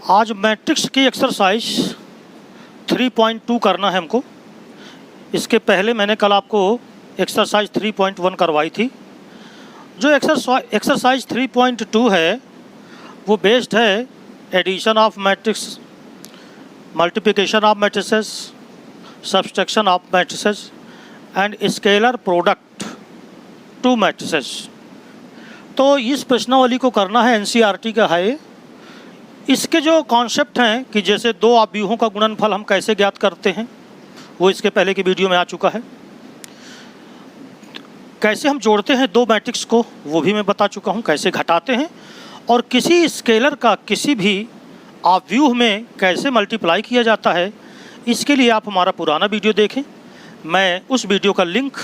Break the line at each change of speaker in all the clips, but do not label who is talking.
आज मैट्रिक्स की एक्सरसाइज 3.2 करना है हमको। इसके पहले मैंने कल आपको एक्सरसाइज 3.1 करवाई थी। जो एक्सरसाइज 3.2 है वो बेस्ड है addition of matrix, multiplication of matrices, subtraction of matrices and scalar product to matrices. तो इस प्रश्नावली को करना है, एनसीईआरटी का है। इसके जो कॉन्सेप्ट हैं कि जैसे दो अवयवों का गुणनफल हम कैसे ज्ञात करते हैं, वो इसके पहले की वीडियो में आ चुका है। कैसे हम जोड़ते हैं दो मैट्रिक्स को, वो भी मैं बता चुका हूँ। कैसे घटाते हैं और किसी स्केलर का किसी भी अवयव में कैसे मल्टीप्लाई किया जाता है, इसके लिए आप हमारा पुराना वीडियो देखें। मैं उस वीडियो का लिंक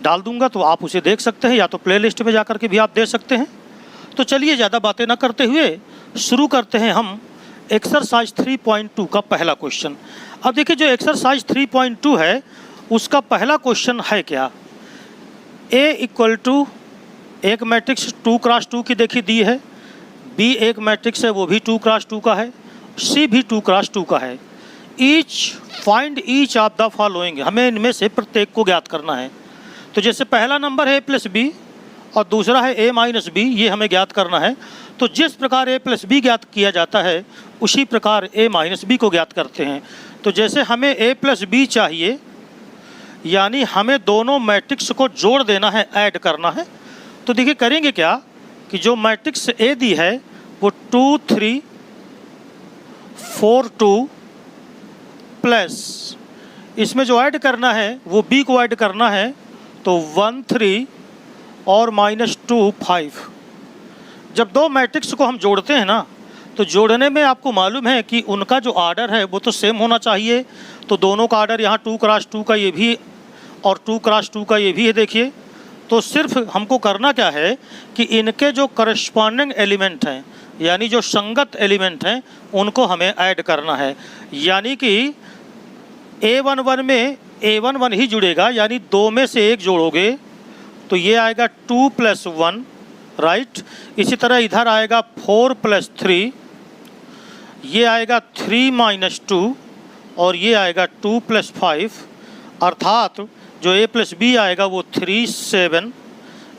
डाल दूंगा, तो आप उसे देख सकते हैं, या तो प्लेलिस्ट में जाकर के भी आप देख सकते हैं। तो चलिए ज़्यादा बातें ना करते हुए शुरू करते हैं हम एक्सरसाइज 3.2 का पहला क्वेश्चन। अब देखिए, जो एक्सरसाइज 3.2 है उसका पहला क्वेश्चन है क्या, ए इक्वल टू एक मैट्रिक्स 2x2 की देखी दी है, बी एक मैट्रिक्स है वो भी 2x2 का है, सी भी 2x2 का है। Find each of the following, हमें इनमें से प्रत्येक को ज्ञात करना है। तो जैसे पहला नंबर है a प्लस बी और दूसरा है a माइनस बी, ये हमें ज्ञात करना है। तो जिस प्रकार a प्लस बी ज्ञात किया जाता है उसी प्रकार a माइनस बी को ज्ञात करते हैं। तो जैसे हमें a प्लस बी चाहिए, यानी हमें दोनों मैट्रिक्स को जोड़ देना है, ऐड करना है। तो देखिए करेंगे क्या कि जो मैट्रिक्स a दी है वो 2 3 4 2 प्लस इसमें जो ऐड करना है वो b को ऐड करना है, तो 1 3 और -2 5। जब दो मैट्रिक्स को हम जोड़ते हैं ना, तो जोड़ने में आपको मालूम है कि उनका जो आर्डर है वो तो सेम होना चाहिए। तो दोनों का आर्डर यहाँ 2x2 का ये भी और 2x2 का ये भी है। देखिए, तो सिर्फ हमको करना क्या है कि इनके जो करस्पॉन्डिंग एलिमेंट हैं, यानी जो संगत एलिमेंट हैं, उनको हमें ऐड करना है। यानी कि A11 में A11 ही जुड़ेगा, यानी दो में से एक जोड़ोगे तो ये आएगा 2 + 1, राइट। इसी तरह इधर आएगा 4 + 3, ये आएगा 3 - 2 और ये आएगा 2 + 5। अर्थात जो a प्लस बी आएगा वो 3 7,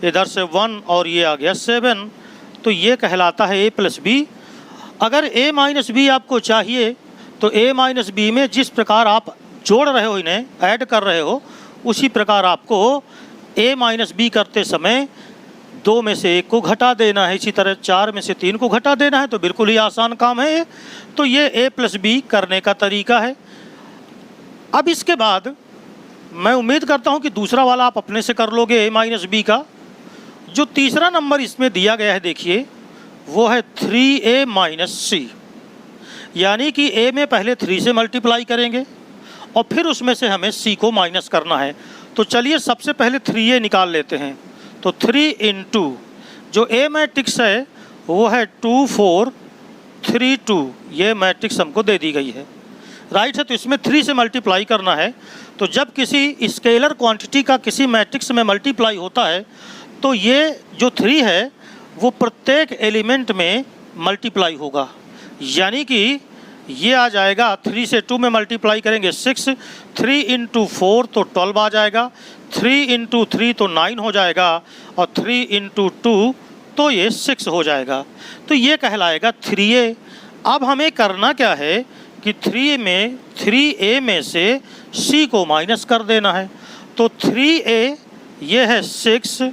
इधर से 1 और ये आ गया 7। तो ये कहलाता है a प्लस बी। अगर a माइनस बी आपको चाहिए तो a माइनस बी में जिस प्रकार आप जोड़ रहे हो, इन्हें ऐड कर रहे हो, उसी प्रकार आपको a माइनस बी करते समय 2 में से 1 को घटा देना है। इसी तरह 4 में से 3 को घटा देना है। तो बिल्कुल ही आसान काम है ये। तो ये a प्लस बी करने का तरीका है। अब इसके बाद मैं उम्मीद करता हूँ कि दूसरा वाला आप अपने से कर लोगे, a माइनस बी का। जो तीसरा नंबर इसमें दिया गया है देखिए, वो है 3a माइनस सी, यानी कि a में पहले 3 से मल्टीप्लाई करेंगे और फिर उसमें से हमें c को माइनस करना है। तो चलिए सबसे पहले 3a निकाल लेते हैं। तो 3 × जो a मैट्रिक्स है वो है 2 4 3 2, ये मैट्रिक्स हमको दे दी गई है, राइट है। तो इसमें 3 से मल्टीप्लाई करना है। तो जब किसी स्केलर क्वांटिटी का किसी मैट्रिक्स में मल्टीप्लाई होता है तो ये जो 3 है वो प्रत्येक एलिमेंट में मल्टीप्लाई होगा। यानी कि ये आ जाएगा, 3 से 2 में मल्टीप्लाई करेंगे 6, 3 × 4 तो 12 आ जाएगा, 3 × 3 तो 9 हो जाएगा और 3 × 2 तो ये 6 हो जाएगा। तो ये कहलाएगा 3a। अब हमें करना क्या है कि 3a में से c को माइनस कर देना है। तो 3a ये है 6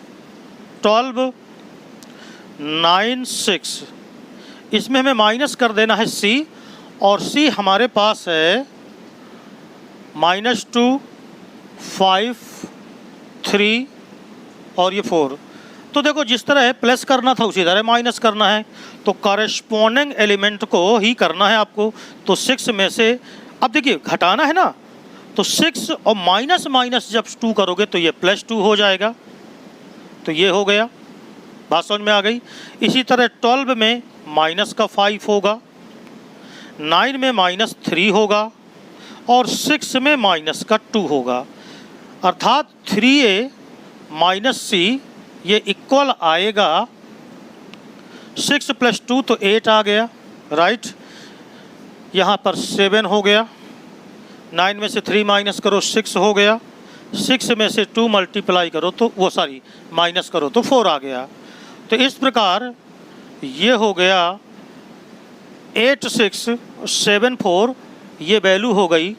12 9 6, इसमें हमें माइनस कर देना है c, और c हमारे पास है -2 5 3 और ये 4। तो देखो, जिस तरह प्लस करना था उसी तरह माइनस करना है। तो कॉरेस्पॉन्डिंग एलिमेंट को ही करना है आपको। तो 6 में से अब देखिए घटाना है ना, तो 6 और माइनस माइनस जब 2 करोगे तो ये +2 हो जाएगा। तो ये हो गया, बात समझ में आ गई। इसी तरह 12 में -5 होगा, 9 में -3 होगा और 6 में -2 होगा। अर्थात 3a - c ये इक्वल आएगा 6 + 2 तो 8 आ गया, राइट। यहाँ पर 7 हो गया, 9 में से 3 माइनस करो 6 हो गया, 6 में से 2 मल्टीप्लाई करो तो वो सॉरी माइनस करो तो 4 आ गया। तो इस प्रकार ये हो गया 8674, ये वैल्यू हो गई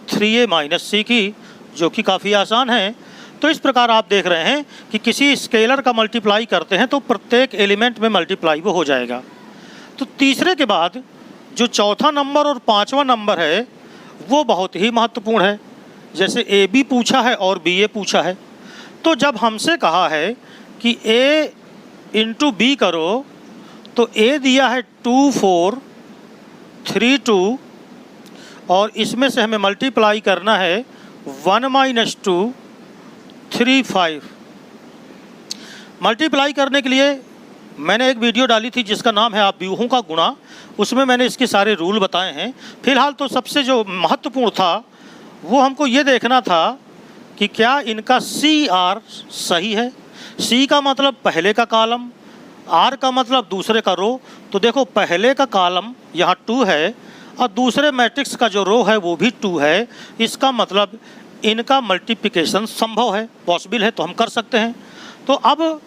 3a माइनस c की, जो कि काफ़ी आसान है। तो इस प्रकार आप देख रहे हैं कि किसी स्केलर का मल्टीप्लाई करते हैं तो प्रत्येक एलिमेंट में मल्टीप्लाई वो हो जाएगा। तो तीसरे के बाद जो चौथा नंबर और पांचवा नंबर है वो बहुत ही महत्वपूर्ण है। जैसे ए बी पूछा है और बी ए पूछा है, तो जब हमसे कहा है कि ए इंटू बी करो तो ए दिया है 2 4 3 2 और इसमें से हमें मल्टीप्लाई करना है 1 माइनस 2 3 5। मल्टीप्लाई करने के लिए मैंने एक वीडियो डाली थी जिसका नाम है व्यूहों का गुणा, उसमें मैंने इसके सारे रूल बताए हैं। फिलहाल तो सबसे जो महत्वपूर्ण था वो हमको ये देखना था कि क्या इनका सी आर सही है। सी का मतलब पहले का कॉलम, आर का मतलब दूसरे का रो। तो देखो पहले का कॉलम यहाँ 2 है और दूसरे मैट्रिक्स का जो रो है वो भी 2 है, इसका मतलब इनका मल्टीप्लिकेशन संभव है, पॉसिबल है, तो हम कर सकते हैं। तो अब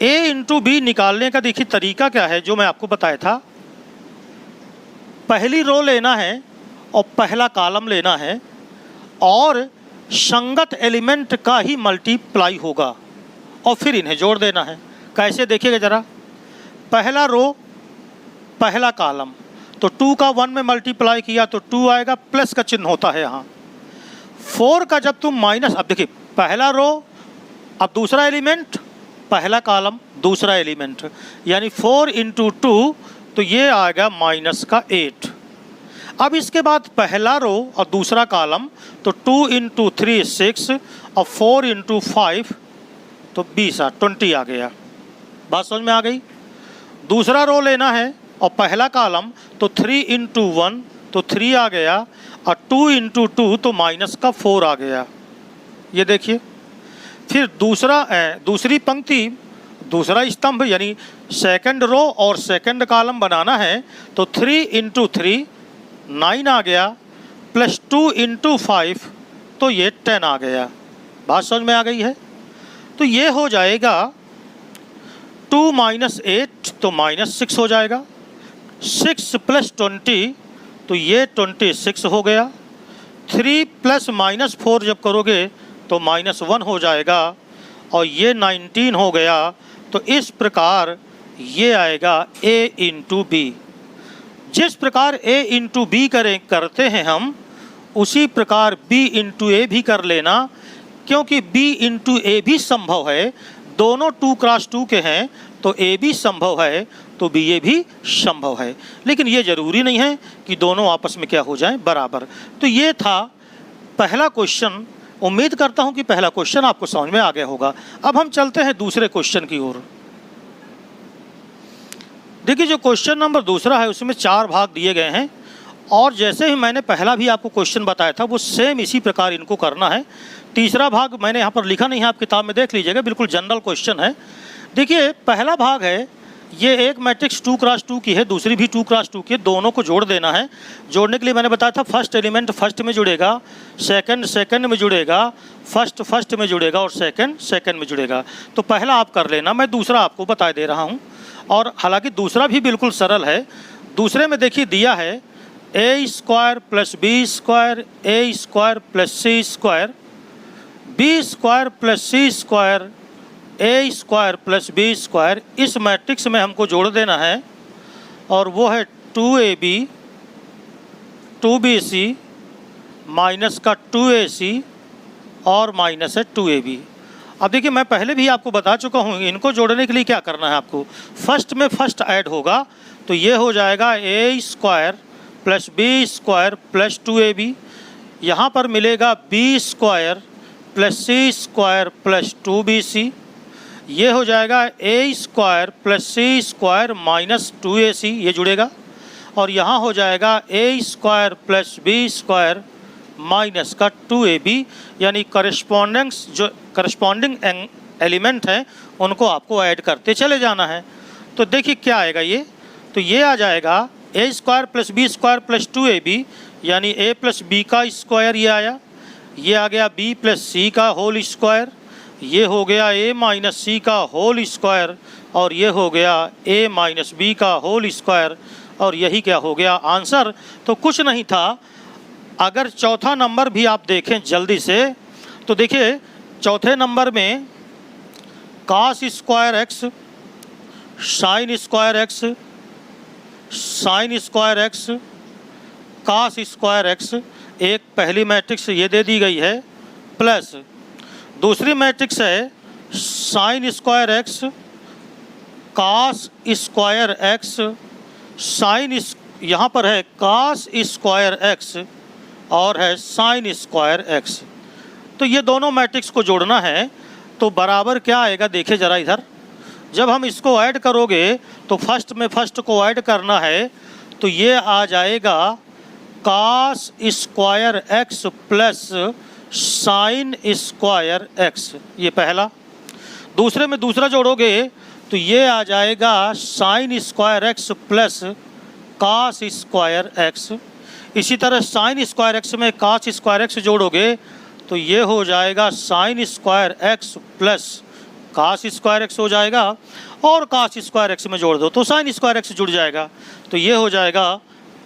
a इंटू बी निकालने का देखिए तरीका क्या है, जो मैं आपको बताया था। पहली रो लेना है और पहला कॉलम लेना है और संगत एलिमेंट का ही मल्टीप्लाई होगा और फिर इन्हें जोड़ देना है। कैसे देखिएगा ज़रा, पहला रो पहला कॉलम, तो 2 का 1 में मल्टीप्लाई किया तो 2 आएगा, प्लस का चिन्ह होता है यहाँ। 4 का जब तुम माइनस, अब देखिए पहला रो, अब दूसरा एलिमेंट, पहला कॉलम दूसरा एलिमेंट, यानी 4 इंटू 2 तो ये आएगा माइनस का 8। अब इसके बाद पहला रो और दूसरा कॉलम, तो 2 इंटू 3 6 और 4 इंटू 5 तो 20 20 आ गया। बात समझ में आ गई। दूसरा रो लेना है और पहला कॉलम, तो 3 इंटू 1 तो 3 आ गया और 2 इंटू 2 तो माइनस का 4 आ गया। ये देखिए, फिर दूसरी पंक्ति, दूसरा स्तंभ यानी सेकंड रो और सेकंड कॉलम बनाना है, तो 3 इंटू 3 9 आ गया, प्लस 2 इंटू 5 तो ये 10 आ गया। बात समझ में आ गई है। तो ये हो जाएगा 2 माइनस 8 तो माइनस 6 हो जाएगा, 6 प्लस 20 तो ये 26 हो गया, 3 प्लस माइनस 4 जब करोगे तो माइनस 1 हो जाएगा और ये 19 हो गया। तो इस प्रकार ये आएगा a इंटू बी। जिस प्रकार a इंटू बी करते हैं हम, उसी प्रकार b इंटू ए भी कर लेना, क्योंकि b इंटू ए भी संभव है। दोनों 2 क्रॉस 2 के हैं तो a भी संभव है तो b ए भी संभव है, लेकिन ये ज़रूरी नहीं है कि दोनों आपस में क्या हो जाएं, बराबर। तो ये था पहला क्वेश्चन। उम्मीद करता हूं कि पहला क्वेश्चन आपको समझ में आ गया होगा। अब हम चलते हैं दूसरे क्वेश्चन की ओर। देखिए, जो क्वेश्चन नंबर दूसरा है उसमें 4 भाग दिए गए हैं और जैसे ही मैंने पहला भी आपको क्वेश्चन बताया था वो सेम इसी प्रकार इनको करना है। तीसरा भाग मैंने यहाँ पर लिखा नहीं है, आप किताब में देख लीजिएगा, बिल्कुल जनरल क्वेश्चन है। देखिए, पहला भाग है, ये एक मैट्रिक्स 2 क्रॉस 2 की है, दूसरी भी 2 क्रॉस 2 की है, दोनों को जोड़ देना है। जोड़ने के लिए मैंने बताया था फर्स्ट एलिमेंट फर्स्ट में जुड़ेगा, सेकंड सेकंड में जुड़ेगा, फर्स्ट फर्स्ट में जुड़ेगा और सेकंड सेकंड में जुड़ेगा। तो पहला आप कर लेना, मैं दूसरा आपको बता दे रहा हूँ। और हालांकि दूसरा भी बिल्कुल सरल है। दूसरे में देखिए दिया है a square plus B square, a square plus C square, B square plus C square, a square plus B square. इस मैट्रिक्स में हमको जोड़ देना है और वो है 2ab 2bc माइनस का 2ac और माइनस है 2ab। अब देखिए, मैं पहले भी आपको बता चुका हूँ, इनको जोड़ने के लिए क्या करना है आपको, फर्स्ट में फर्स्ट ऐड होगा तो ये हो जाएगा a square plus B square plus 2ab। यहाँ पर मिलेगा b square plus C square plus 2bc। ये हो जाएगा a square plus C square minus 2ac, ये जुड़ेगा। और यहाँ हो जाएगा a square plus B square minus का 2ab, यानी करस्पॉन्डिंग एलिमेंट हैं उनको आपको ऐड करते चले जाना है। तो देखिए क्या आएगा ये, तो ये आ जाएगा a square plus B square plus 2ab, यानी a प्लस बी का स्क्वायर ये आया, ये आ गया b प्लस सी का होल स्क्वायर, ये हो गया a माइनस सी का होल स्क्वायर, और ये हो गया a माइनस बी का होल स्क्वायर, और यही क्या हो गया आंसर। तो कुछ नहीं था। अगर चौथा नंबर भी आप देखें जल्दी से, तो देखिए चौथे नंबर में cos square X, sine square X, sine square X, cos square X, एक पहली मैट्रिक्स ये दे दी गई है, प्लस दूसरी मैट्रिक्स है sine square X, cos square X, sine, यहाँ पर है कास स्क्वायर एक्स और है साइन स्क्वायर एक्स। तो ये दोनों मैट्रिक्स को जोड़ना है, तो बराबर क्या आएगा देखिए ज़रा इधर। जब हम इसको ऐड करोगे तो फर्स्ट में फर्स्ट को ऐड करना है, तो ये आ जाएगा cos square X plus sine square X, ये पहला। दूसरे में दूसरा जोड़ोगे तो ये आ जाएगा sine square X plus cos square X. इसी तरह साइन स्क्वायर एक्स में कास स्क्वायर एक्स जोड़ोगे तो ये हो जाएगा sine square X plus cos square X हो जाएगा, और कास स्क्वायर एक्स में जोड़ दो तो साइन स्क्वायर एक्स जुड़ जाएगा, तो ये हो जाएगा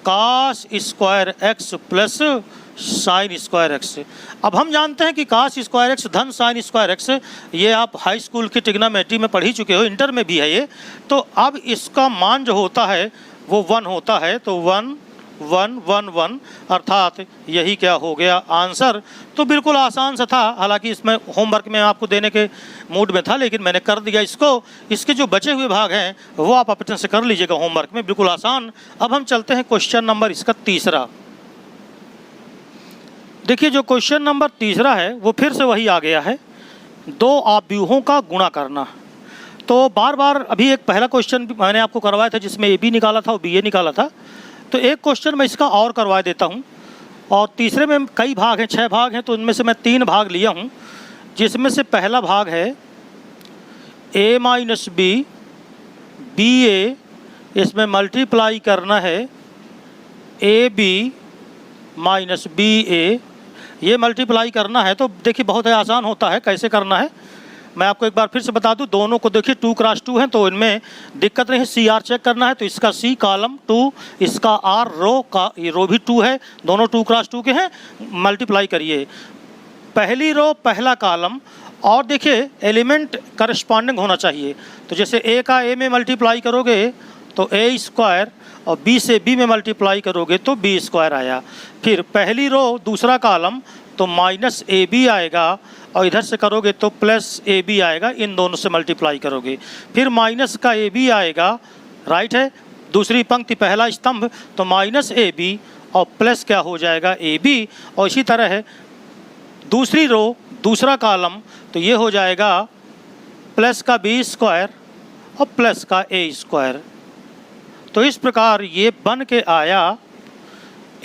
cos square X plus sine square X. अब हम जानते हैं कि कास स्क्वायर एक्स धन साइन स्क्वायर एक्स, ये आप हाई स्कूल की ट्रिग्नोमेट्री में पढ़ ही चुके हो, इंटर में भी है ये। तो अब इसका मान जो होता है वो 1 होता है, तो 1 1 1 1 अर्थात यही क्या हो गया आंसर। तो बिल्कुल आसान सा था, हालांकि इसमें होमवर्क में आपको देने के मूड में था, लेकिन मैंने कर दिया इसको। इसके जो बचे हुए भाग हैं वो आप अपने से कर लीजिएगा होमवर्क में, बिल्कुल आसान। अब हम चलते हैं क्वेश्चन नंबर इसका तीसरा। देखिए जो क्वेश्चन नंबर तीसरा है वो फिर से वही आ गया है, दो आव्यूहों का गुणा करना। तो बार बार अभी एक पहला क्वेश्चन मैंने आपको करवाया था जिसमें ए बी निकाला था और बी ए निकाला था, तो एक क्वेश्चन मैं इसका और करवा देता हूं। और तीसरे में कई भाग हैं, 6 भाग हैं, तो उनमें से मैं 3 भाग लिया हूं, जिसमें से पहला भाग है a माइनस बी बी ए, इसमें मल्टीप्लाई करना है ए बी माइनस बी ए, ये मल्टीप्लाई करना है। तो देखिए बहुत ही आसान होता है, कैसे करना है मैं आपको एक बार फिर से बता दूं। दोनों को देखिए 2 क्रॉस 2 है तो इनमें दिक्कत नहीं है, सी आर चेक करना है, तो इसका सी कॉलम 2, इसका आर रो का, ये रो भी 2 है, दोनों 2 क्रॉस 2 के हैं। मल्टीप्लाई करिए पहली रो पहला कॉलम, और देखिए एलिमेंट करस्पॉन्डिंग होना चाहिए। तो जैसे ए का ए में मल्टीप्लाई करोगे तो ए स्क्वायर, और बी से बी में मल्टीप्लाई करोगे तो बी स्क्वायर आया। फिर पहली रो दूसरा कॉलम तो माइनस ए बी आएगा, और इधर से करोगे तो प्लस ए बी आएगा, इन दोनों से मल्टीप्लाई करोगे। फिर माइनस का ए बी आएगा, राइट है, दूसरी पंक्ति पहला स्तंभ तो माइनस ए बी और प्लस क्या हो जाएगा ए बी। और इसी तरह है दूसरी रो दूसरा कॉलम तो ये हो जाएगा प्लस का बी स्क्वायर और प्लस का ए स्क्वायर। तो इस प्रकार ये बन के आया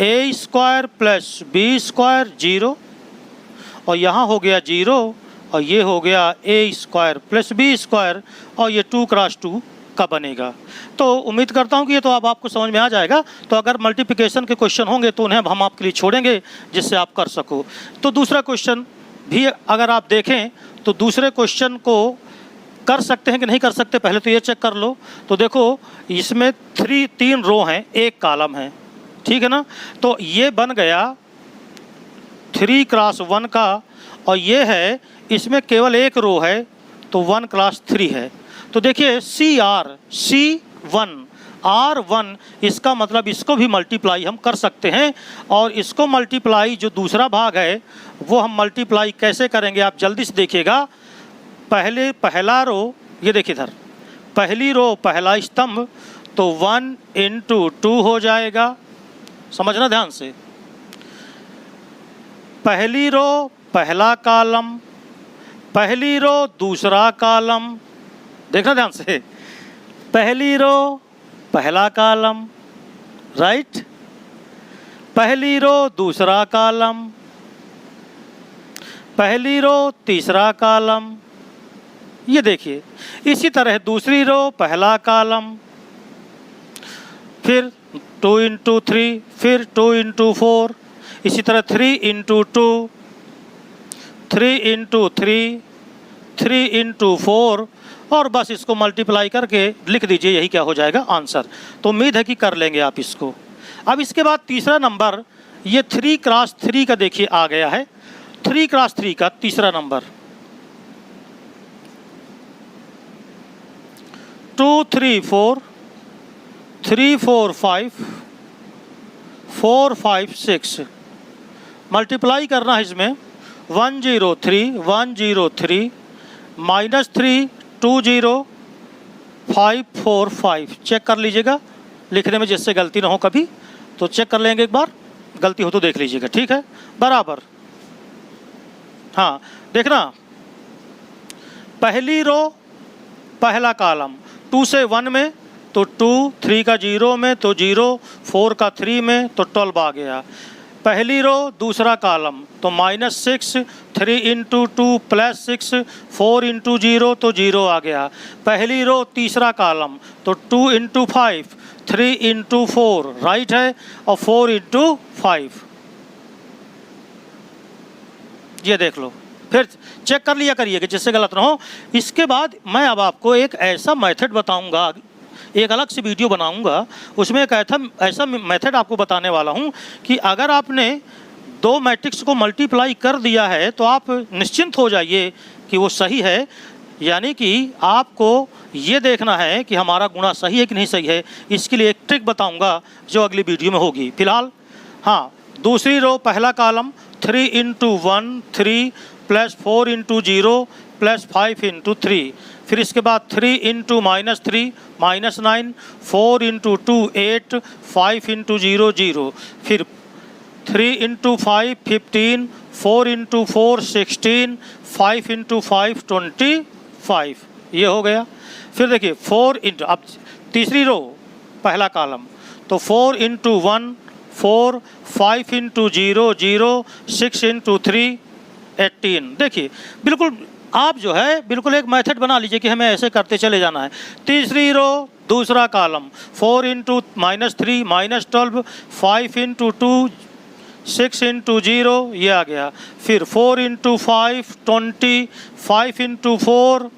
ए स्क्वायर प्लस बी स्क्वायर 0, और यहाँ हो गया 0, और ये हो गया ए स्क्वायर प्लस बी स्क्वायर, और ये 2 क्रॉस 2 का बनेगा। तो उम्मीद करता हूँ कि ये तो अब आपको समझ में आ जाएगा। तो अगर मल्टीप्लिकेशन के क्वेश्चन होंगे तो उन्हें हम आपके लिए छोड़ेंगे जिससे आप कर सको। तो दूसरा क्वेश्चन भी अगर आप देखें तो दूसरे क्वेश्चन को कर सकते हैं कि नहीं कर सकते, पहले तो ये चेक कर लो। तो देखो इसमें 3 रो हैं, 1 कॉलम है, ठीक है ना। तो ये बन गया 3 क्रॉस 1 का, और ये है इसमें केवल 1 रो है तो 1 क्रॉस 3 है। तो देखिए C1 R1, इसका मतलब इसको भी मल्टीप्लाई हम कर सकते हैं। और इसको मल्टीप्लाई जो दूसरा भाग है वो हम मल्टीप्लाई कैसे करेंगे आप जल्दी से देखिएगा। पहला रो ये देखिए इधर, पहली रो पहला स्तंभ तो 1 × 2 हो जाएगा, समझना ध्यान से। पहली रो पहला कॉलम, पहली रो दूसरा कॉलम, देखना ध्यान से, पहली रो पहला कॉलम, राइट, पहली रो दूसरा कॉलम, पहली रो तीसरा कॉलम, ये देखिए। इसी तरह दूसरी रो पहला कॉलम, फिर 2 इंटू 3, फिर 2 इंटू 4, इसी तरह 3 इंटू 2, 3 इंटू 3, 3 इंटू 4, और बस इसको मल्टीप्लाई करके लिख दीजिए, यही क्या हो जाएगा आंसर। तो उम्मीद है कि कर लेंगे आप इसको। अब इसके बाद तीसरा नंबर, ये 3 क्रॉस 3 का देखिए आ गया है, 3 क्रॉस 3 का तीसरा नंबर 2 3 4, 3 4 5, 4 5 6, मल्टीप्लाई करना है इसमें 103 103 -3 20 5 4 5। चेक कर लीजिएगा लिखने में जिससे गलती ना हो कभी, तो चेक कर लेंगे एक बार, गलती हो तो देख लीजिएगा, ठीक है। बराबर, हाँ देखना, पहली रो पहला कॉलम 2 से 1 में तो 2, 3 का 0 में तो 0, 4 का 3 में तो 12 आ गया। पहली रो दूसरा कॉलम तो -6, 3 इंटू 2 +6, 4 इंटू 0 तो 0 आ गया। पहली रो तीसरा कॉलम तो 2 इंटू 5, 3 इंटू 4 राइट है, और 4 इंटू 5, ये देख लो, फिर चेक कर लिया करिएगा जिससे गलत ना हो। इसके बाद मैं अब आपको एक ऐसा मेथड बताऊंगा, एक अलग से वीडियो बनाऊंगा, उसमें एक ऐसा मेथड आपको बताने वाला हूं कि अगर आपने 2 मैट्रिक्स को मल्टीप्लाई कर दिया है तो आप निश्चिंत हो जाइए कि वो सही है, यानी कि आपको ये देखना है कि हमारा गुणा सही है कि नहीं सही है। इसके लिए एक ट्रिक बताऊंगा जो अगली वीडियो में होगी। फिलहाल हाँ, दूसरी रो पहला कॉलम 3 इंटू 1 3 +4 इंटू 0 +5 इंटू 3, फिर इसके बाद 3 इंटू -3 -9, 4 इंटू 2 8, 5 इंटू 0 0, फिर 3 इंटू 5 15, 4 इंटू 4 16, 5 इंटू 5 25, ये हो गया। फिर देखिए 4 इंटू, अब तीसरी रो पहला कॉलम तो 4 इंटू 1 4, 5 इंटू 0 0, 6 इंटू 3 18। देखिए बिल्कुल आप जो है बिल्कुल एक मेथड बना लीजिए कि हमें ऐसे करते चले जाना है। तीसरी रो दूसरा कॉलम 4 इंटू -3 -12, 5 इंटू 2 6 इंटू 0, ये आ गया। फिर 4 इंटू 5 20, 5 इंटू 4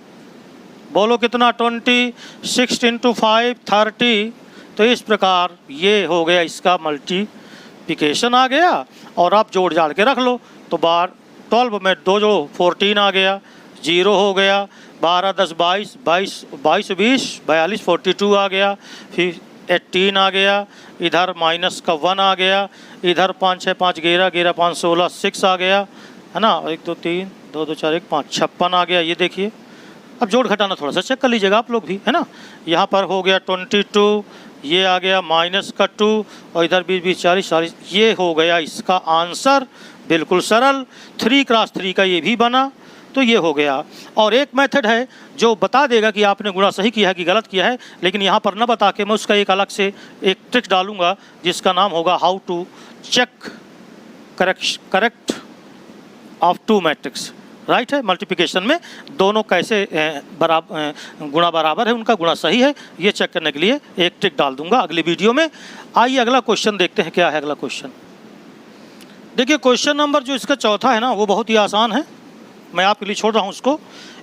बोलो कितना 20, 6 इंटू 5 30। तो इस प्रकार ये हो गया, इसका मल्टीप्लिकेशन आ गया, और आप जोड़ जाड़ के रख लो तो 12 में 2 जो 14 आ गया, 0 हो गया, 12 10 22 22 22 20 42 42 आ गया, फिर 18 आ गया, इधर माइनस का 1 आ गया, इधर 5 6 5 11 11 5 16 6 आ गया, है ना, 1 2 3 2 2 4 1 5 56 आ गया। ये देखिए, अब जोड़ घटाना थोड़ा सा चेक कर लीजिएगा आप लोग भी, है ना। यहाँ पर हो गया 22, ये आ गया माइनस का 2, और इधर 20 20 40 40, ये हो गया इसका आंसर। बिल्कुल सरल, 3 क्रॉस 3 का ये भी बना, तो ये हो गया। और एक मेथड है जो बता देगा कि आपने गुणा सही किया है कि गलत किया है, लेकिन यहाँ पर न बता के मैं उसका एक अलग से एक ट्रिक डालूंगा जिसका नाम होगा how to check correct of 2 matrix. Right है, मल्टीप्लिकेशन में दोनों कैसे गुणा बराबर है, उनका गुणा सही है, ये चेक करने के लिए एक ट्रिक डाल दूंगा अगली वीडियो में। आइए अगला क्वेश्चन देखते हैं, क्या है अगला क्वेश्चन। देखिए क्वेश्चन नंबर जो इसका चौथा है ना, वो बहुत ही आसान है, मैं आपके लिए छोड़ रहा हूँ उसको।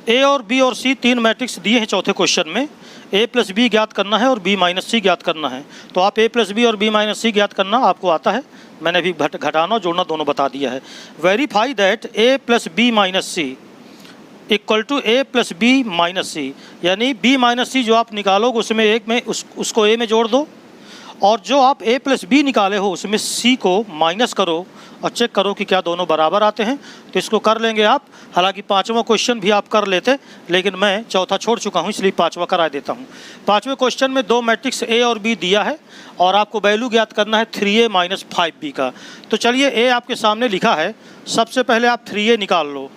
ए और बी और सी 3 मैट्रिक्स दिए हैं चौथे क्वेश्चन में, ए प्लस बी ज्ञात करना है और बी माइनस सी ज्ञात करना है। तो आप ए प्लस बी और बी माइनस सी ज्ञात करना आपको आता है, मैंने भी घटाना और जोड़ना दोनों बता दिया है। Verify that a plus b minus c equal to a plus b minus c, यानी बी माइनस सी जो आप निकालोगे उसमें एक में उसको ए में जोड़ दो, और जो आप ए प्लस बी निकाले हो उसमें सी को माइनस करो और चेक करो कि क्या दोनों बराबर आते हैं। तो इसको कर लेंगे आप। हालांकि 5वां क्वेश्चन भी आप कर लेते, लेकिन मैं चौथा छोड़ चुका हूं, इसलिए 5वां करा देता हूं। 5वें क्वेश्चन में 2 मैट्रिक्स ए और बी दिया है और आपको वैल्यू ज्ञात करना है 3a माइनस 5b का। तो चलिए ए आपके सामने लिखा है, सबसे पहले आप 3a निकाल लो।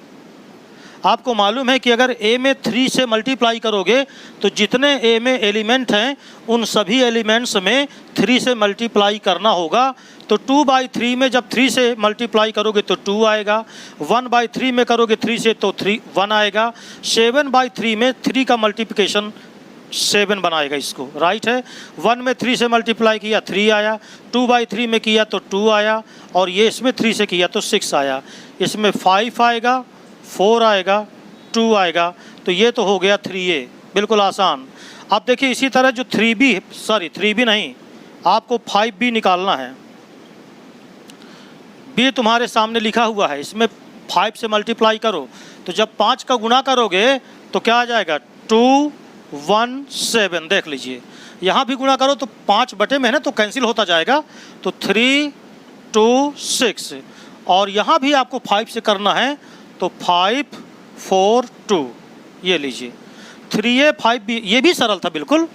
आपको मालूम है कि अगर a में 3 से मल्टीप्लाई करोगे तो जितने a में एलिमेंट हैं उन सभी एलिमेंट्स में 3 से मल्टीप्लाई करना होगा। तो 2/3 में जब 3 से मल्टीप्लाई करोगे तो 2 आएगा, 1/3 में करोगे 3 से तो 1 आएगा, 7/3 में 3 का मल्टीप्लिकेशन 7 बनाएगा इसको, राइट है। 1 में 3 से मल्टीप्लाई किया 3 आया, 2/3 में किया तो 2 आया, और ये इसमें 3 से किया तो 6 आया। इसमें 5 आएगा, 4 आएगा, 2 आएगा, तो ये तो हो गया 3a, बिल्कुल आसान। अब देखिए इसी तरह जो 3b नहीं, आपको 5b निकालना है। b तुम्हारे सामने लिखा हुआ है, इसमें 5 से मल्टीप्लाई करो, तो जब 5 का गुणा करोगे तो क्या आ जाएगा 2 1 7। देख लीजिए यहाँ भी गुणा करो तो 5 बटे में है ना, तो कैंसिल होता जाएगा, तो 3 2 6, और यहाँ भी आपको 5 से करना है तो 5 4 2, ये लीजिए 3a 5b, ये भी सरल था बिल्कुल।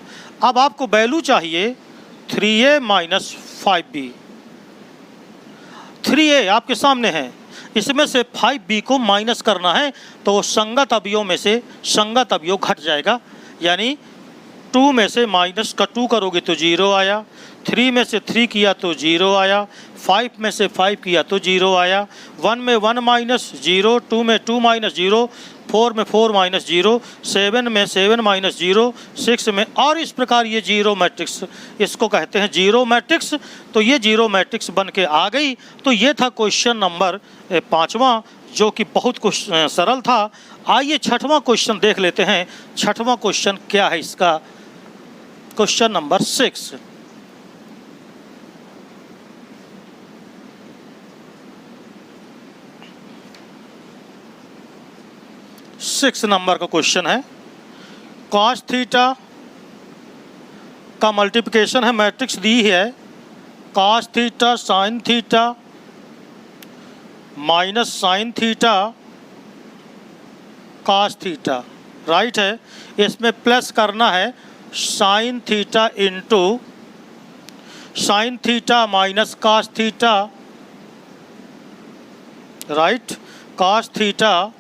अब आपको वैल्यू चाहिए 3a माइनस 5b। 3a आपके सामने है, इसमें से 5b को माइनस करना है, तो संगत अवयवों में से संगत अवयव घट जाएगा, यानी 2 में से माइनस का 2 करोगे तो 0 आया, 3 में से 3 किया तो 0 आया, 5 में से 5 किया तो 0 आया, 1 में 1 माइनस 0, 2 में 2 माइनस 0, 4 में 4 माइनस 0, 7 में 7 माइनस 0, 6 में, और इस प्रकार ये जीरो मैट्रिक्स, इसको कहते हैं जीरो मैट्रिक्स। तो ये जीरो मैट्रिक्स बन के आ गई। तो ये था क्वेश्चन नंबर 5वां, जो कि बहुत सरल था। आइए 6वां क्वेश्चन देख लेते हैं। 6वां क्वेश्चन क्या है इसका, क्वेश्चन नंबर 6। सिक्स नंबर का क्वेश्चन है, कॉस थीटा का मल्टीप्लिकेशन है, मैट्रिक्स दी है cos theta sine theta minus sine theta cos theta, right है। इसमें प्लस करना है sign theta into sine theta minus cos theta, right, cos theta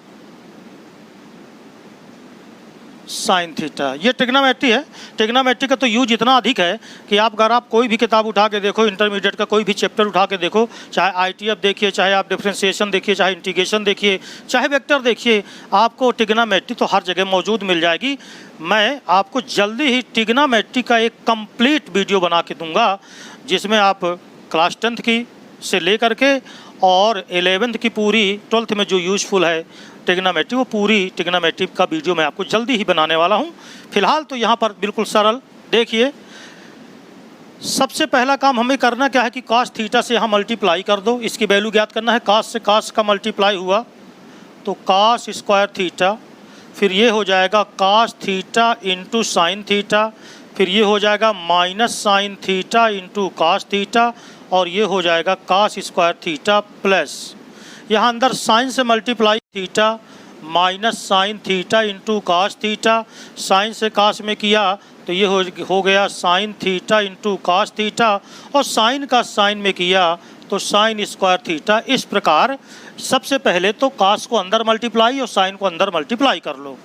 sine theta. ये ट्रिग्नोमेट्री है। ट्रिग्नोमेट्री का तो यूज इतना अधिक है कि अगर आप कोई भी किताब उठा के देखो, इंटरमीडिएट का कोई भी चैप्टर उठा के देखो, चाहे आईटीएफ देखिए, चाहे आप डिफरेंशिएशन देखिए, चाहे इंटीग्रेशन देखिए, चाहे वेक्टर देखिए, आपको ट्रिग्नोमेट्री तो हर जगह मौजूद मिल जाएगी। मैं आपको जल्दी ही ट्रिग्नोमेट्री का एक कंप्लीट वीडियो बना के दूंगा, जिसमें आप क्लास 10th की से लेकर के और 11th की पूरी 12th में जो यूजफुल है ट्रिग्नोमेट्री, वो पूरी ट्रिग्नोमेट्री का वीडियो मैं आपको जल्दी ही बनाने वाला हूँ। फिलहाल तो यहाँ पर बिल्कुल सरल देखिए। सबसे पहला काम हमें करना क्या है कि कॉस थीटा से यहाँ मल्टीप्लाई कर दो, इसकी वैल्यू ज्ञात करना है। कॉस से कॉस का मल्टीप्लाई हुआ तो कॉस स्क्वायर थीटा, फिर ये हो जाएगा cos theta into sine theta, फिर ये हो जाएगा minus sine theta into cos theta, और ये हो जाएगा कॉस स्क्वायर थीटा प्लस, यहाँ अंदर साइन से multiply theta minus sine theta into cos theta, sine से कॉस में किया तो ये हो गया sine theta into cos theta, और साइन का साइन में किया तो साइन स्क्वायर थीटा। इस प्रकार सबसे पहले तो कॉस को अंदर मल्टीप्लाई और साइन को अंदर मल्टीप्लाई कर लो।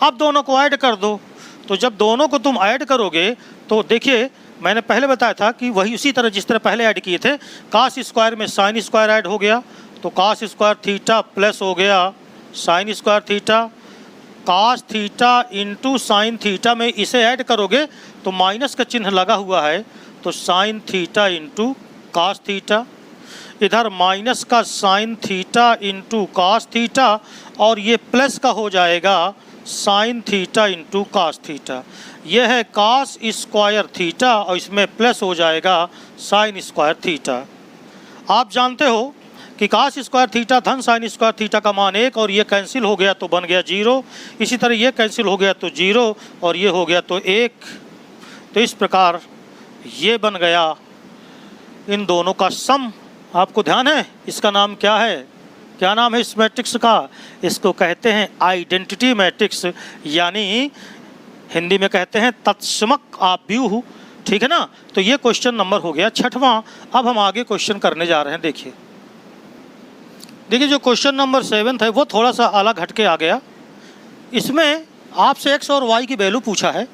अब दोनों को ऐड कर दो। तो जब दोनों को तुम ऐड करोगे तो देखिए मैंने पहले बताया था कि वही उसी तरह जिस तरह पहले ऐड किए थे, कॉस स्क्वायर में साइन स्क्वायर ऐड हो गया तो कॉस स्क्वायर थीटा प्लस हो गया sine square theta, cos theta into sine theta में इसे ऐड करोगे तो माइनस का चिन्ह लगा हुआ है तो sign theta into cos theta, इधर माइनस का sign theta into cos theta, और ये प्लस का हो जाएगा sign theta into cos theta. यह है कॉस स्क्वायर थीटा और इसमें प्लस हो जाएगा साइन स्क्वायर थीटा। आप जानते हो कि कॉस स्क्वायर थीटा धन साइन स्क्वायर थीटा का मान 1, और ये कैंसिल हो गया तो बन गया 0। इसी तरह ये कैंसिल हो गया तो 0 और ये हो गया तो 1। तो इस प्रकार ये बन गया इन दोनों का सम। आपको ध्यान है इसका नाम क्या है? क्या नाम है इस मैट्रिक्स का? इसको कहते हैं आइडेंटिटी मैट्रिक्स, यानी हिंदी में कहते हैं तत्समक आव्यूह। ठीक है ना। तो ये क्वेश्चन नंबर हो गया 6वां। अब हम आगे क्वेश्चन करने जा रहे हैं। देखिए जो क्वेश्चन नंबर 7 है वो थोड़ा सा अलग हटके आ गया। इसमें आपसे x और y की वैल्यू पूछा है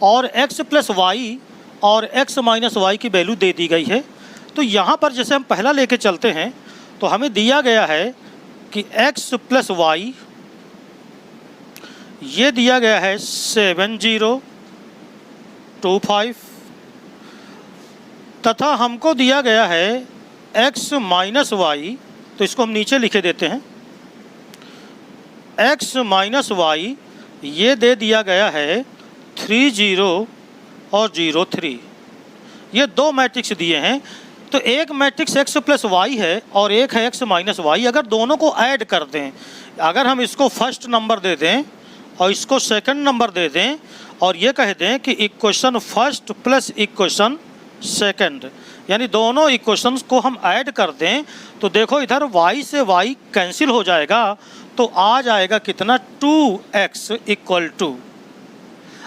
और x प्लस वाई और x माइनस वाई की वैल्यू दे दी गई है। तो यहाँ पर जैसे हम पहला लेके चलते हैं तो हमें दिया गया है कि x प्लस वाई, ये दिया गया है 7 0, 25 तथा हमको दिया गया है x माइनस वाई, तो इसको हम नीचे लिखे देते हैं। x माइनस वाई ये दे दिया गया है 3 0 और 0 3, ये दो मैट्रिक्स दिए हैं। तो एक मैट्रिक्स x प्लस वाई है और एक है x माइनस वाई। अगर दोनों को ऐड कर दें, अगर हम इसको फर्स्ट नंबर दे दें और इसको सेकंड नंबर दे दें और ये कह दें कि equation first plus equation second, यानी दोनों इक्वेशंस को हम ऐड कर दें, तो देखो इधर y से y कैंसिल हो जाएगा, तो आ जाएगा कितना 2x इक्वल टू।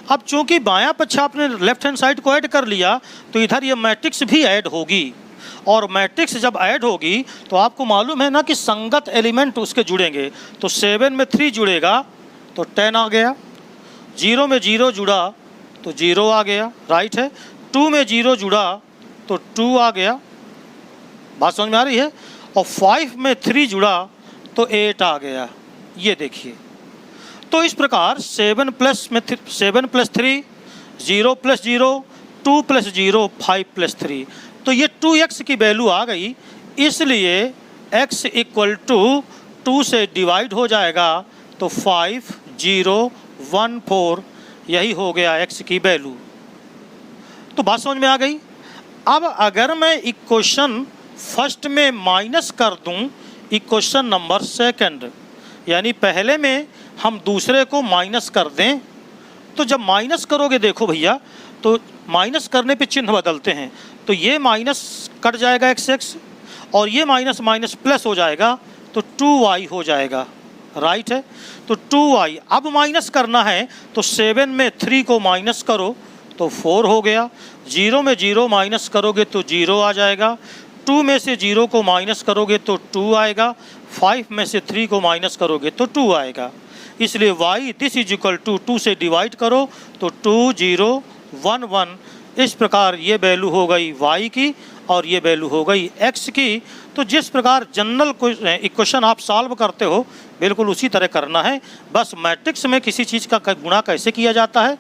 अब चूंकि बायां पक्ष आपने लेफ्ट हैंड साइड को ऐड कर लिया, तो इधर ये मैट्रिक्स भी ऐड होगी, और मैट्रिक्स जब ऐड होगी तो आपको मालूम है ना कि संगत एलिमेंट उसके जुड़ेंगे। तो 7 में 3 जुड़ेगा तो 10 आ गया, 0 में 0 जुड़ा तो 0 आ गया, राइट है। 2 में 0 जुड़ा तो 2 आ गया, बात समझ में आ रही है। और 5 में 3 जुड़ा तो 8 आ गया, ये देखिए। तो इस प्रकार 7 प्लस 3, 0 प्लस 0, 2 प्लस 0, 5 प्लस 3, तो ये 2x की वैल्यू आ गई। इसलिए x इक्वल टू 2 से डिवाइड हो जाएगा तो 5 0 1 4, यही हो गया x की वैल्यू। तो बात समझ में आ गई। अब अगर मैं इक्वेशन फर्स्ट में माइनस कर दूं इक्वेशन नंबर सेकंड, यानी पहले में हम दूसरे को माइनस कर दें, तो जब माइनस करोगे देखो भैया, तो माइनस करने पे चिन्ह बदलते हैं, तो ये माइनस कट जाएगा x और ये माइनस माइनस प्लस हो जाएगा तो 2y हो जाएगा, राइट है। तो 2y अब माइनस करना है तो 7 में 3 को माइनस करो तो 4 हो गया, 0 में 0 माइनस करोगे तो 0 आ जाएगा, 2 में से 0 को माइनस करोगे तो 2 आएगा, 5 में से 3 को माइनस करोगे तो 2 आएगा। इसलिए y this is equal to 2 से डिवाइड करो तो 2 0 1 1, इस प्रकार ये वैल्यू हो गई y की और ये वैल्यू हो गई x की। तो जिस प्रकार जनरल इक्वेशन आप सॉल्व करते हो बिल्कुल उसी तरह करना है, बस मैट्रिक्स में किसी चीज़ का गुणा कैसे किया जाता है,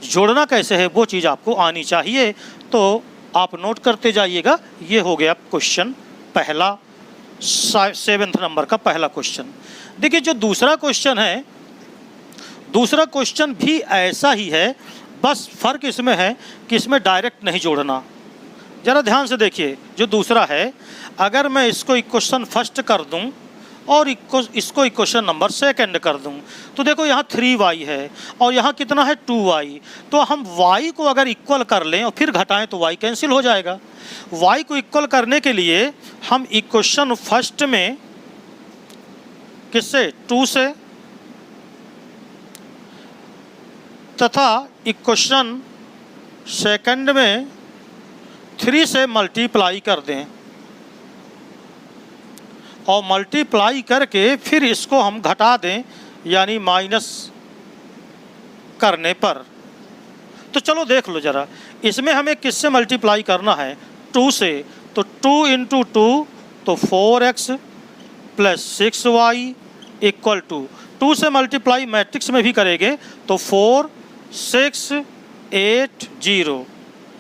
जोड़ना कैसे है, वो चीज़ आपको आनी चाहिए। तो आप नोट करते जाइएगा। ये हो गया क्वेश्चन पहला, 7th नंबर का पहला क्वेश्चन। देखिए जो दूसरा क्वेश्चन है, दूसरा क्वेश्चन भी ऐसा ही है, बस फ़र्क इसमें है कि इसमें डायरेक्ट नहीं जोड़ना। ज़रा ध्यान से देखिए, जो दूसरा है, अगर मैं इसको इक्वेशन फर्स्ट कर दूं और इसको इक्वेशन नंबर सेकंड कर दूं, तो देखो यहाँ 3y है और यहाँ कितना है 2y। तो हम y को अगर इक्वल कर लें और फिर घटाएं तो y कैंसिल हो जाएगा। y को इक्वल करने के लिए हम इक्वेशन फर्स्ट में किससे 2 से तथा इक्वेशन सेकंड में 3 से मल्टीप्लाई कर दें और मल्टीप्लाई करके फिर इसको हम घटा दें, यानी माइनस करने पर। तो चलो देख लो ज़रा, इसमें हमें किससे मल्टीप्लाई करना है 2 से, तो 2 इंटू 2 तो 4x plus 6y equal to 2 से मल्टीप्लाई मैट्रिक्स में भी करेंगे तो 4 6 8 0,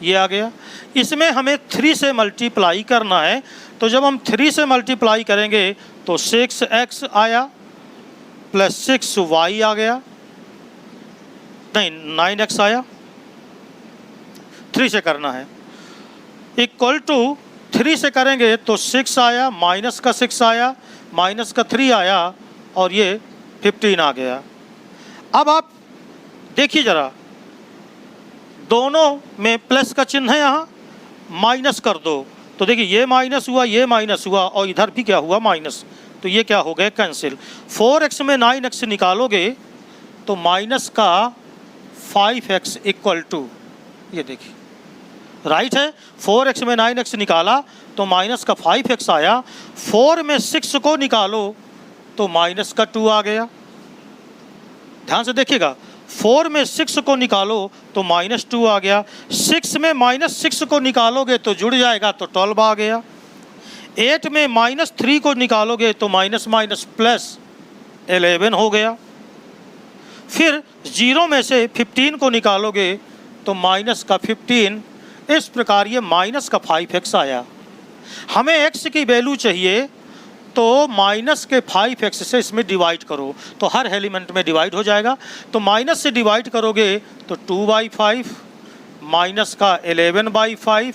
ये आ गया। इसमें हमें 3 से मल्टीप्लाई करना है, तो जब हम 3 से मल्टीप्लाई करेंगे तो 6x आया प्लस 6y आ गया, नहीं 9x आया, 3 से करना है, इक्वल टू 3 से करेंगे तो 6 आया, माइनस का 6 आया, माइनस का 3 आया और ये 15 आ गया। अब आप देखिए ज़रा, दोनों में प्लस का चिन्ह है, यहाँ माइनस कर दो तो देखिए ये माइनस हुआ, ये माइनस हुआ और इधर भी क्या हुआ माइनस, तो ये क्या हो गया कैंसिल। 4x में 9x निकालोगे तो माइनस का 5x इक्वल टू, ये देखिए राइट है। 4x में 9x निकाला तो माइनस का 5x आया, 4 में 6 को निकालो तो माइनस का 2 आ गया। ध्यान से देखिएगा, 4 में 6 को निकालो तो माइनस 2 आ गया, 6 में माइनस 6 को निकालोगे तो जुड़ जाएगा तो 12 आ गया, 8 में माइनस 3 को निकालोगे तो माइनस माइनस प्लस 11 हो गया, फिर 0 में से 15 को निकालोगे तो माइनस का 15, इस प्रकार ये माइनस का 5x आया। हमें x की वैल्यू चाहिए तो माइनस के 5x से इसमें डिवाइड करो, तो हर एलिमेंट में डिवाइड हो जाएगा। तो माइनस से डिवाइड करोगे तो 2/5, माइनस का 11/5,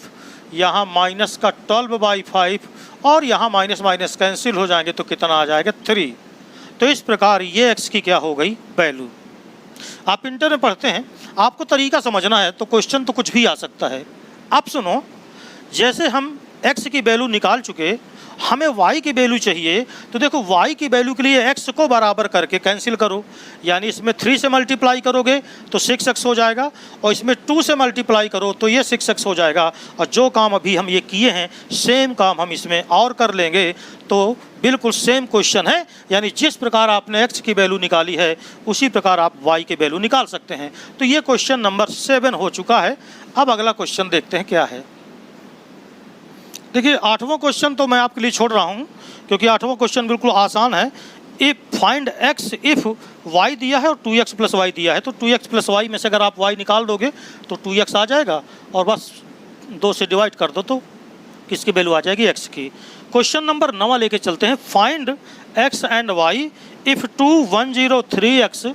यहाँ माइनस का 12/5 और यहाँ माइनस माइनस कैंसिल हो जाएंगे तो कितना आ जाएगा 3। तो इस प्रकार ये x की क्या हो गई वैल्यू। आप इंटर में पढ़ते हैं, आपको तरीका समझना है तो क्वेश्चन तो कुछ भी आ सकता है। आप सुनो, जैसे हम x की वैल्यू निकाल चुके, हमें y की वैल्यू चाहिए, तो देखो y की वैल्यू के लिए x को बराबर करके कैंसिल करो, यानी इसमें 3 से मल्टीप्लाई करोगे तो 6x हो जाएगा और इसमें 2 से मल्टीप्लाई करो तो ये 6x हो जाएगा। और जो काम अभी हम ये किए हैं सेम काम हम इसमें और कर लेंगे तो बिल्कुल सेम क्वेश्चन है, यानी जिस प्रकार आपने x की वैल्यू निकाली है उसी प्रकार आप y की वैल्यू निकाल सकते हैं। तो ये क्वेश्चन नंबर 7 हो चुका है। अब अगला क्वेश्चन देखते हैं क्या है। देखिए 8वां क्वेश्चन तो मैं आपके लिए छोड़ रहा हूँ क्योंकि 8वां क्वेश्चन बिल्कुल आसान है। If find x if y दिया है और 2x प्लस वाई दिया है, तो 2x प्लस वाई में से अगर आप y निकाल दोगे तो 2x आ जाएगा और बस 2 से डिवाइड कर दो तो किसकी वैल्यू आ जाएगी x की। क्वेश्चन नंबर 9 लेके चलते हैं। Find x and y if 2103x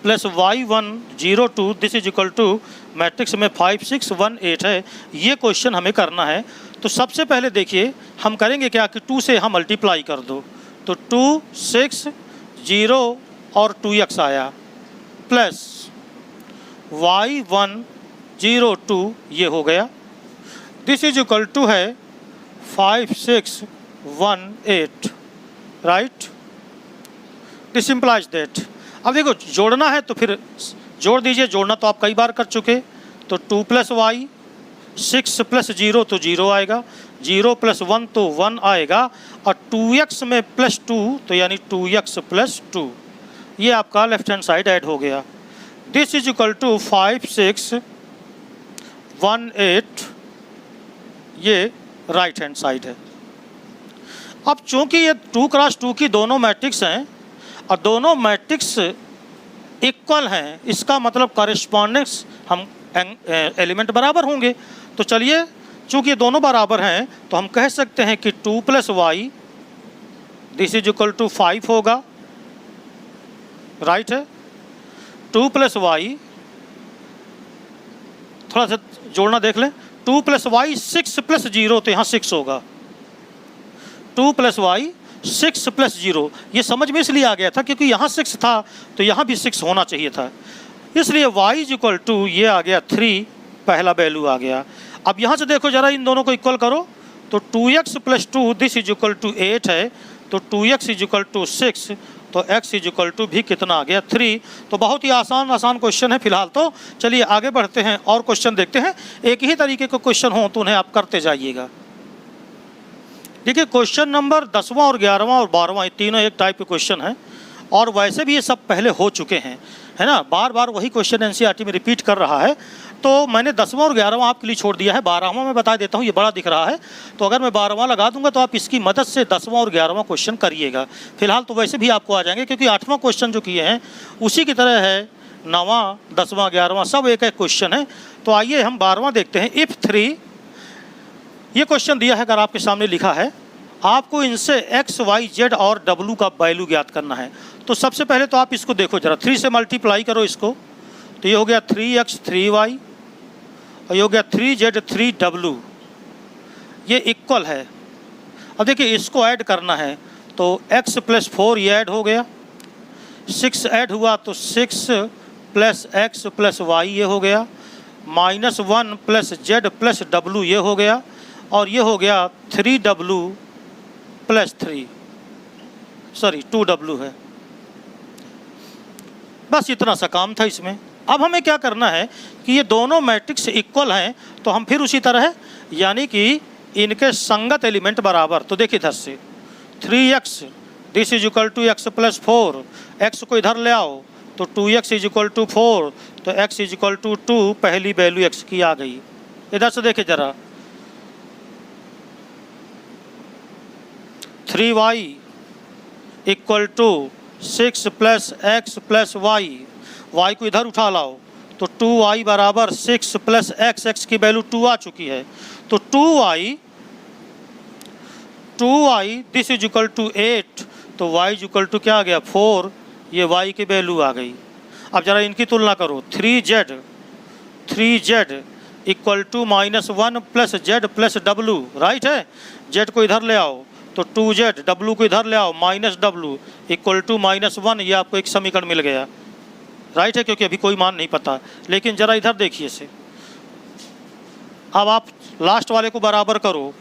plus y102 this is equal to matrix में 5 6 1 8 है। ये क्वेश्चन हमें करना है। तो सबसे पहले देखिए हम करेंगे क्या कि 2 से हम मल्टीप्लाई कर दो, तो 2 6 0 और 2x आया प्लस y102 ये हो गया, दिस इज इक्वल टू है 5 6 1 8, राइट। This implies that. अब देखो जोड़ना है तो फिर जोड़ दीजिए, जोड़ना तो आप कई बार कर चुके। तो 2 प्लस वाई, 6 प्लस 0 तो 0 आएगा, 0 प्लस 1 तो 1 आएगा और 2x में प्लस 2 तो यानी 2x प्लस 2, ये आपका लेफ्ट हैंड साइड ऐड हो गया। दिस इज इक्वल टू 5 6 1 8, ये राइट हैंड साइड है। अब चूंकि ये 2 क्रॉस 2 की दोनों मैट्रिक्स हैं और दोनों मैट्रिक्स इक्वल हैं, इसका मतलब कॉरेस्पॉन्डेंस हम एलिमेंट बराबर होंगे। तो चलिए चूंकि ये दोनों बराबर हैं तो हम कह सकते हैं कि 2 plus Y this is equal to 5 होगा, राइट है। 2 प्लस वाई, थोड़ा सा जोड़ना देख लें, 2 प्लस वाई 6 प्लस 0 तो यहाँ 6 होगा, 2 प्लस वाई 6 प्लस 0। ये समझ में इसलिए आ गया था क्योंकि यहाँ 6 था तो यहाँ भी 6 होना चाहिए था, इसलिए y इज इक्वल टू ये आ गया 3, पहला वैल्यू आ गया। अब यहाँ से देखो जरा, इन दोनों को इक्वल करो तो 2x plus 2 this is equal to 8 है, तो 2x इज इक्वल टू 6, तो x इज इक्वल टू भी कितना आ गया 3। तो बहुत ही आसान क्वेश्चन है फिलहाल। तो चलिए आगे बढ़ते हैं और क्वेश्चन देखते हैं। एक ही तरीके के क्वेश्चन हो तो उन्हें आप करते जाइएगा। देखिए क्वेश्चन नंबर 10वां और 11वां और 12वां, ये तीनों एक टाइप के क्वेश्चन हैं और वैसे भी ये सब पहले हो चुके हैं, है ना। बार बार वही क्वेश्चन एनसीईआरटी में रिपीट कर रहा है। तो मैंने 10वां और 11वां आपके लिए छोड़ दिया है, 12वां मैं बता देता हूँ, ये बड़ा दिख रहा है तो अगर मैं 12वां लगा दूंगा तो आप इसकी मदद से 10वां और 11वां क्वेश्चन करिएगा। फिलहाल तो वैसे भी आपको आ जाएंगे क्योंकि 8वां क्वेश्चन जो किए हैं उसी की तरह है, 9वां 10वां 11वां सब एक एक क्वेश्चन है। तो आइए हम 12वां देखते हैं। इफ़ 3, ये क्वेश्चन दिया है, अगर आपके सामने लिखा है आपको इनसे x y z और w का वैल्यू ज्ञात करना है। तो सबसे पहले तो आप इसको देखो जरा, 3 से मल्टीप्लाई करो इसको तो ये हो गया 3x 3y और ये हो गया 3z 3w, ये इक्वल है। अब देखिए इसको ऐड करना है तो x प्लस 4 ये ऐड हो गया, 6 ऐड हुआ तो 6 प्लस x प्लस y ये हो गया, -1 प्लस z प्लस w ये हो गया और ये हो गया 3w प्लस 3, सॉरी 2w है। बस इतना सा काम था इसमें। अब हमें क्या करना है कि ये दोनों मैट्रिक्स इक्वल हैं तो हम फिर उसी तरह यानी कि इनके संगत एलिमेंट बराबर। तो देखिए इधर से 3x this is equal to x plus 4, x को इधर ले आओ तो 2x इज इक्वल टू 4, तो x इज इक्वल टू 2, पहली वैल्यू x की आ गई। इधर से देखिए जरा 3y equal to 6 plus x plus y, y को इधर उठा लाओ तो 2y बराबर 6 प्लस x, x की वैल्यू 2 आ चुकी है, तो 2y this is equal to 8, तो y इज इक्वल टू क्या आ गया 4, ये y की वैल्यू आ गई। अब जरा इनकी तुलना करो, 3z equal to -1 plus z plus w, right है। z को इधर ले आओ तो 2z, w को इधर ले आओ -w इक्वल टू -1, ये आपको एक समीकरण मिल गया, राइट है, क्योंकि अभी कोई मान नहीं पता। लेकिन जरा इधर देखिए इसे, अब आप लास्ट वाले को बराबर करो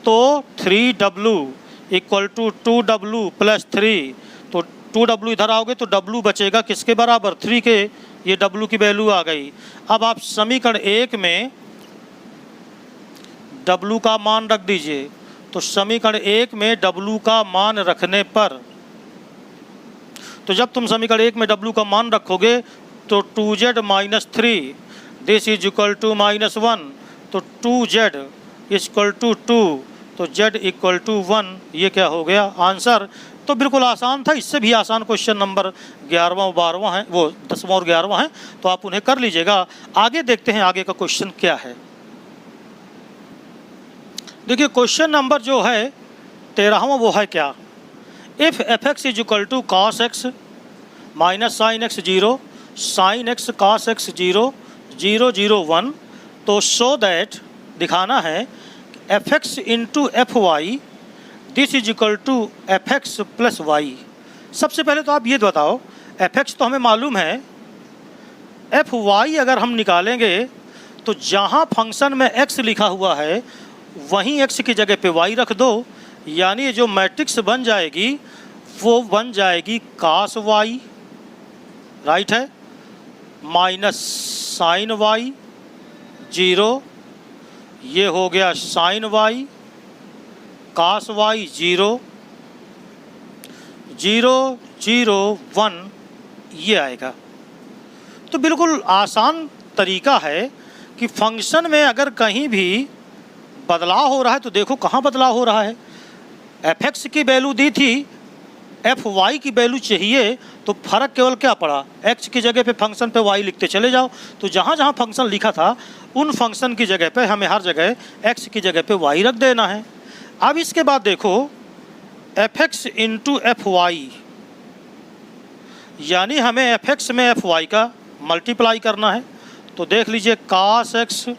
तो 3w equal to 2w plus 3, तो 2w इधर आओगे तो w बचेगा किसके बराबर, 3 के, ये w की वैल्यू आ गई। अब आप समीकरण 1 में w का मान रख दीजिए, तो समीकरण 1 में w का मान रखने पर, तो जब तुम समीकरण 1 में w का मान रखोगे तो 2z minus 3 this is equal to -1, तो 2z इक्वल टू 2, तो z इक्वल टू 1, ये क्या हो गया आंसर। तो बिल्कुल आसान था, इससे भी आसान क्वेश्चन नंबर 11वां 12वां है, वो 10वां और 11वां है, तो आप उन्हें कर लीजिएगा। आगे देखते हैं आगे का क्वेश्चन क्या है। देखिए क्वेश्चन नंबर जो है 13वां वो है क्या, if F X is equal to cos X minus sine x 0 sine X cos X 0 0 0 1, तो सो दैट दिखाना है F x into F Y this is equal to F X plus Y. सबसे पहले तो आप ये बताओ, एफ एक्स तो हमें मालूम है, एफ वाई अगर हम निकालेंगे तो जहाँ फंक्शन में एक्स लिखा हुआ है वहीं एक्स की जगह पे वाई रख दो, यानी जो मैट्रिक्स बन जाएगी वो बन जाएगी कास वाई, राइट है, माइनस साइन वाई 0, ये हो गया साइन वाई, कास वाई 0 0 0 1, ये आएगा। तो बिल्कुल आसान तरीका है कि फंक्शन में अगर कहीं भी बदलाव हो रहा है तो देखो कहाँ बदलाव हो रहा है। एफ एक्स की वैल्यू दी थी, एफ वाई की वैल्यू चाहिए, तो फर्क केवल क्या पड़ा, एक्स की जगह पे फंक्शन पे वाई लिखते चले जाओ, तो जहाँ जहाँ फंक्शन लिखा था उन फंक्शन की जगह पे हमें हर जगह एक्स की जगह पे वाई रख देना है। अब इसके बाद देखो f x into F y, यानी हमें एफ एक्स में एफ वाई का मल्टीप्लाई करना है, तो देख लीजिए cos x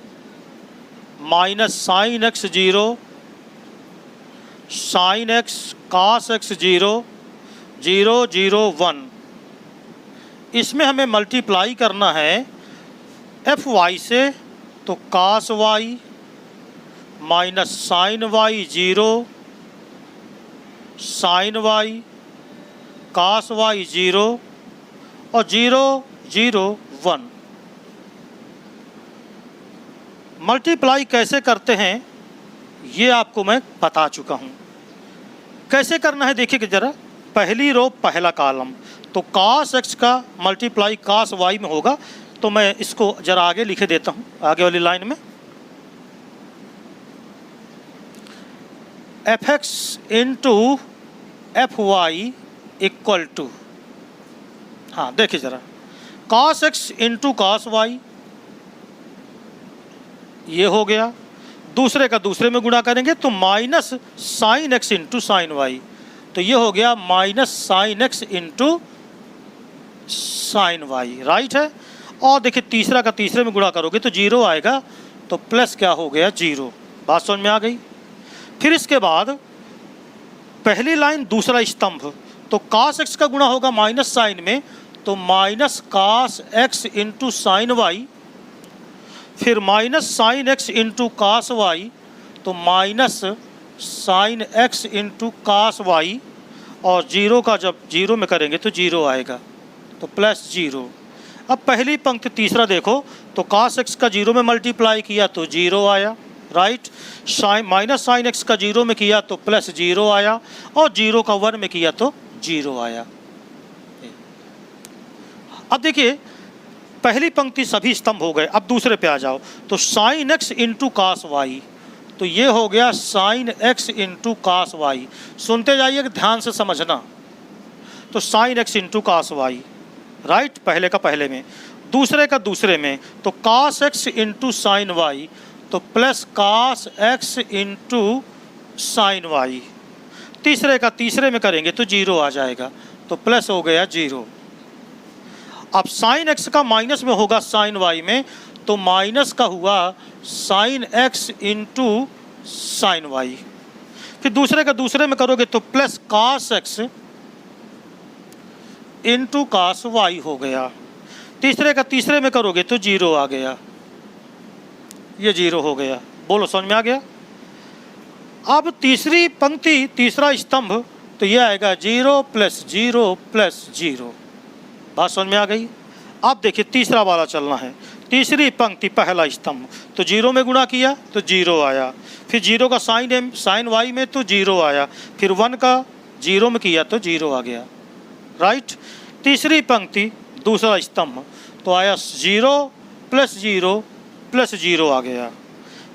minus sine x 0 sine x cos x 0 0 0 1, इसमें हमें मल्टीप्लाई करना है एफ वाई से, तो cos y minus sine y 0 sine y cos y 0 और 0 0 1। मल्टीप्लाई कैसे करते हैं ये आपको मैं बता चुका हूँ। कैसे करना है देखिए कि जरा, पहली रो पहला कॉलम, तो कास एक्स का मल्टीप्लाई कास वाई में होगा, तो मैं इसको जरा आगे लिखे देता हूँ आगे वाली लाइन में, F x into F Y equal to, हाँ देखिए ज़रा, cos x into cos Y ये हो गया, दूसरे का दूसरे में गुणा करेंगे तो minus sine x into sine Y, तो ये हो गया minus sine x into sine Y, right है। और देखिए तीसरा का तीसरे में गुणा करोगे तो 0 आएगा, तो प्लस क्या हो गया 0, बात समझ में आ गई। फिर इसके बाद पहली लाइन दूसरा स्तंभ, तो कास एक्स का गुणा होगा माइनस साइन में, तो minus cos x into sine Y, फिर minus sine x into cos Y, तो minus sine x into cos y, और 0 का जब 0 में करेंगे तो 0 आएगा, तो प्लस 0। अब पहली पंक्ति तीसरा देखो, तो कास एक्स का 0 में मल्टीप्लाई किया तो 0 आया, राइट, माइनस साइन एक्स का 0 में किया तो प्लस 0 आया, और 0 का 1 में किया तो 0 आया। अब देखिए पहली पंक्ति सभी स्तंभ हो गए, अब दूसरे पे आ जाओ, तो sine x into cos Y, तो ये हो गया sine x into cos Y, सुनते जाइए ध्यान से समझना, तो sine x into cos Y, right, पहले का पहले में, दूसरे का दूसरे में, तो cos x into sine Y, तो plus cos x into sine y. तीसरे का तीसरे में करेंगे तो जीरो आ जाएगा, तो प्लस हो गया जीरो। अब साइन x का माइनस में होगा साइन y में, तो माइनस का हुआ sine x into sine Y. फिर दूसरे का दूसरे में करोगे तो plus cos x into cos y हो गया। तीसरे का तीसरे में करोगे तो जीरो आ गया, ये जीरो हो गया। बोलो समझ में आ गया? अब तीसरी पंक्ति तीसरा स्तंभ, तो ये आएगा zero plus zero plus zero. बात समझ में आ गई? अब देखिए तीसरा वाला चलना है। तीसरी पंक्ति पहला स्तंभ, तो जीरो में गुणा किया तो जीरो आया, फिर जीरो का साइन वाई में तो जीरो आया, फिर वन का जीरो में किया तो जीरो आ गया, राइट। तीसरी पंक्ति दूसरा स्तंभ, तो आया जीरो प्लस जीरो आ गया।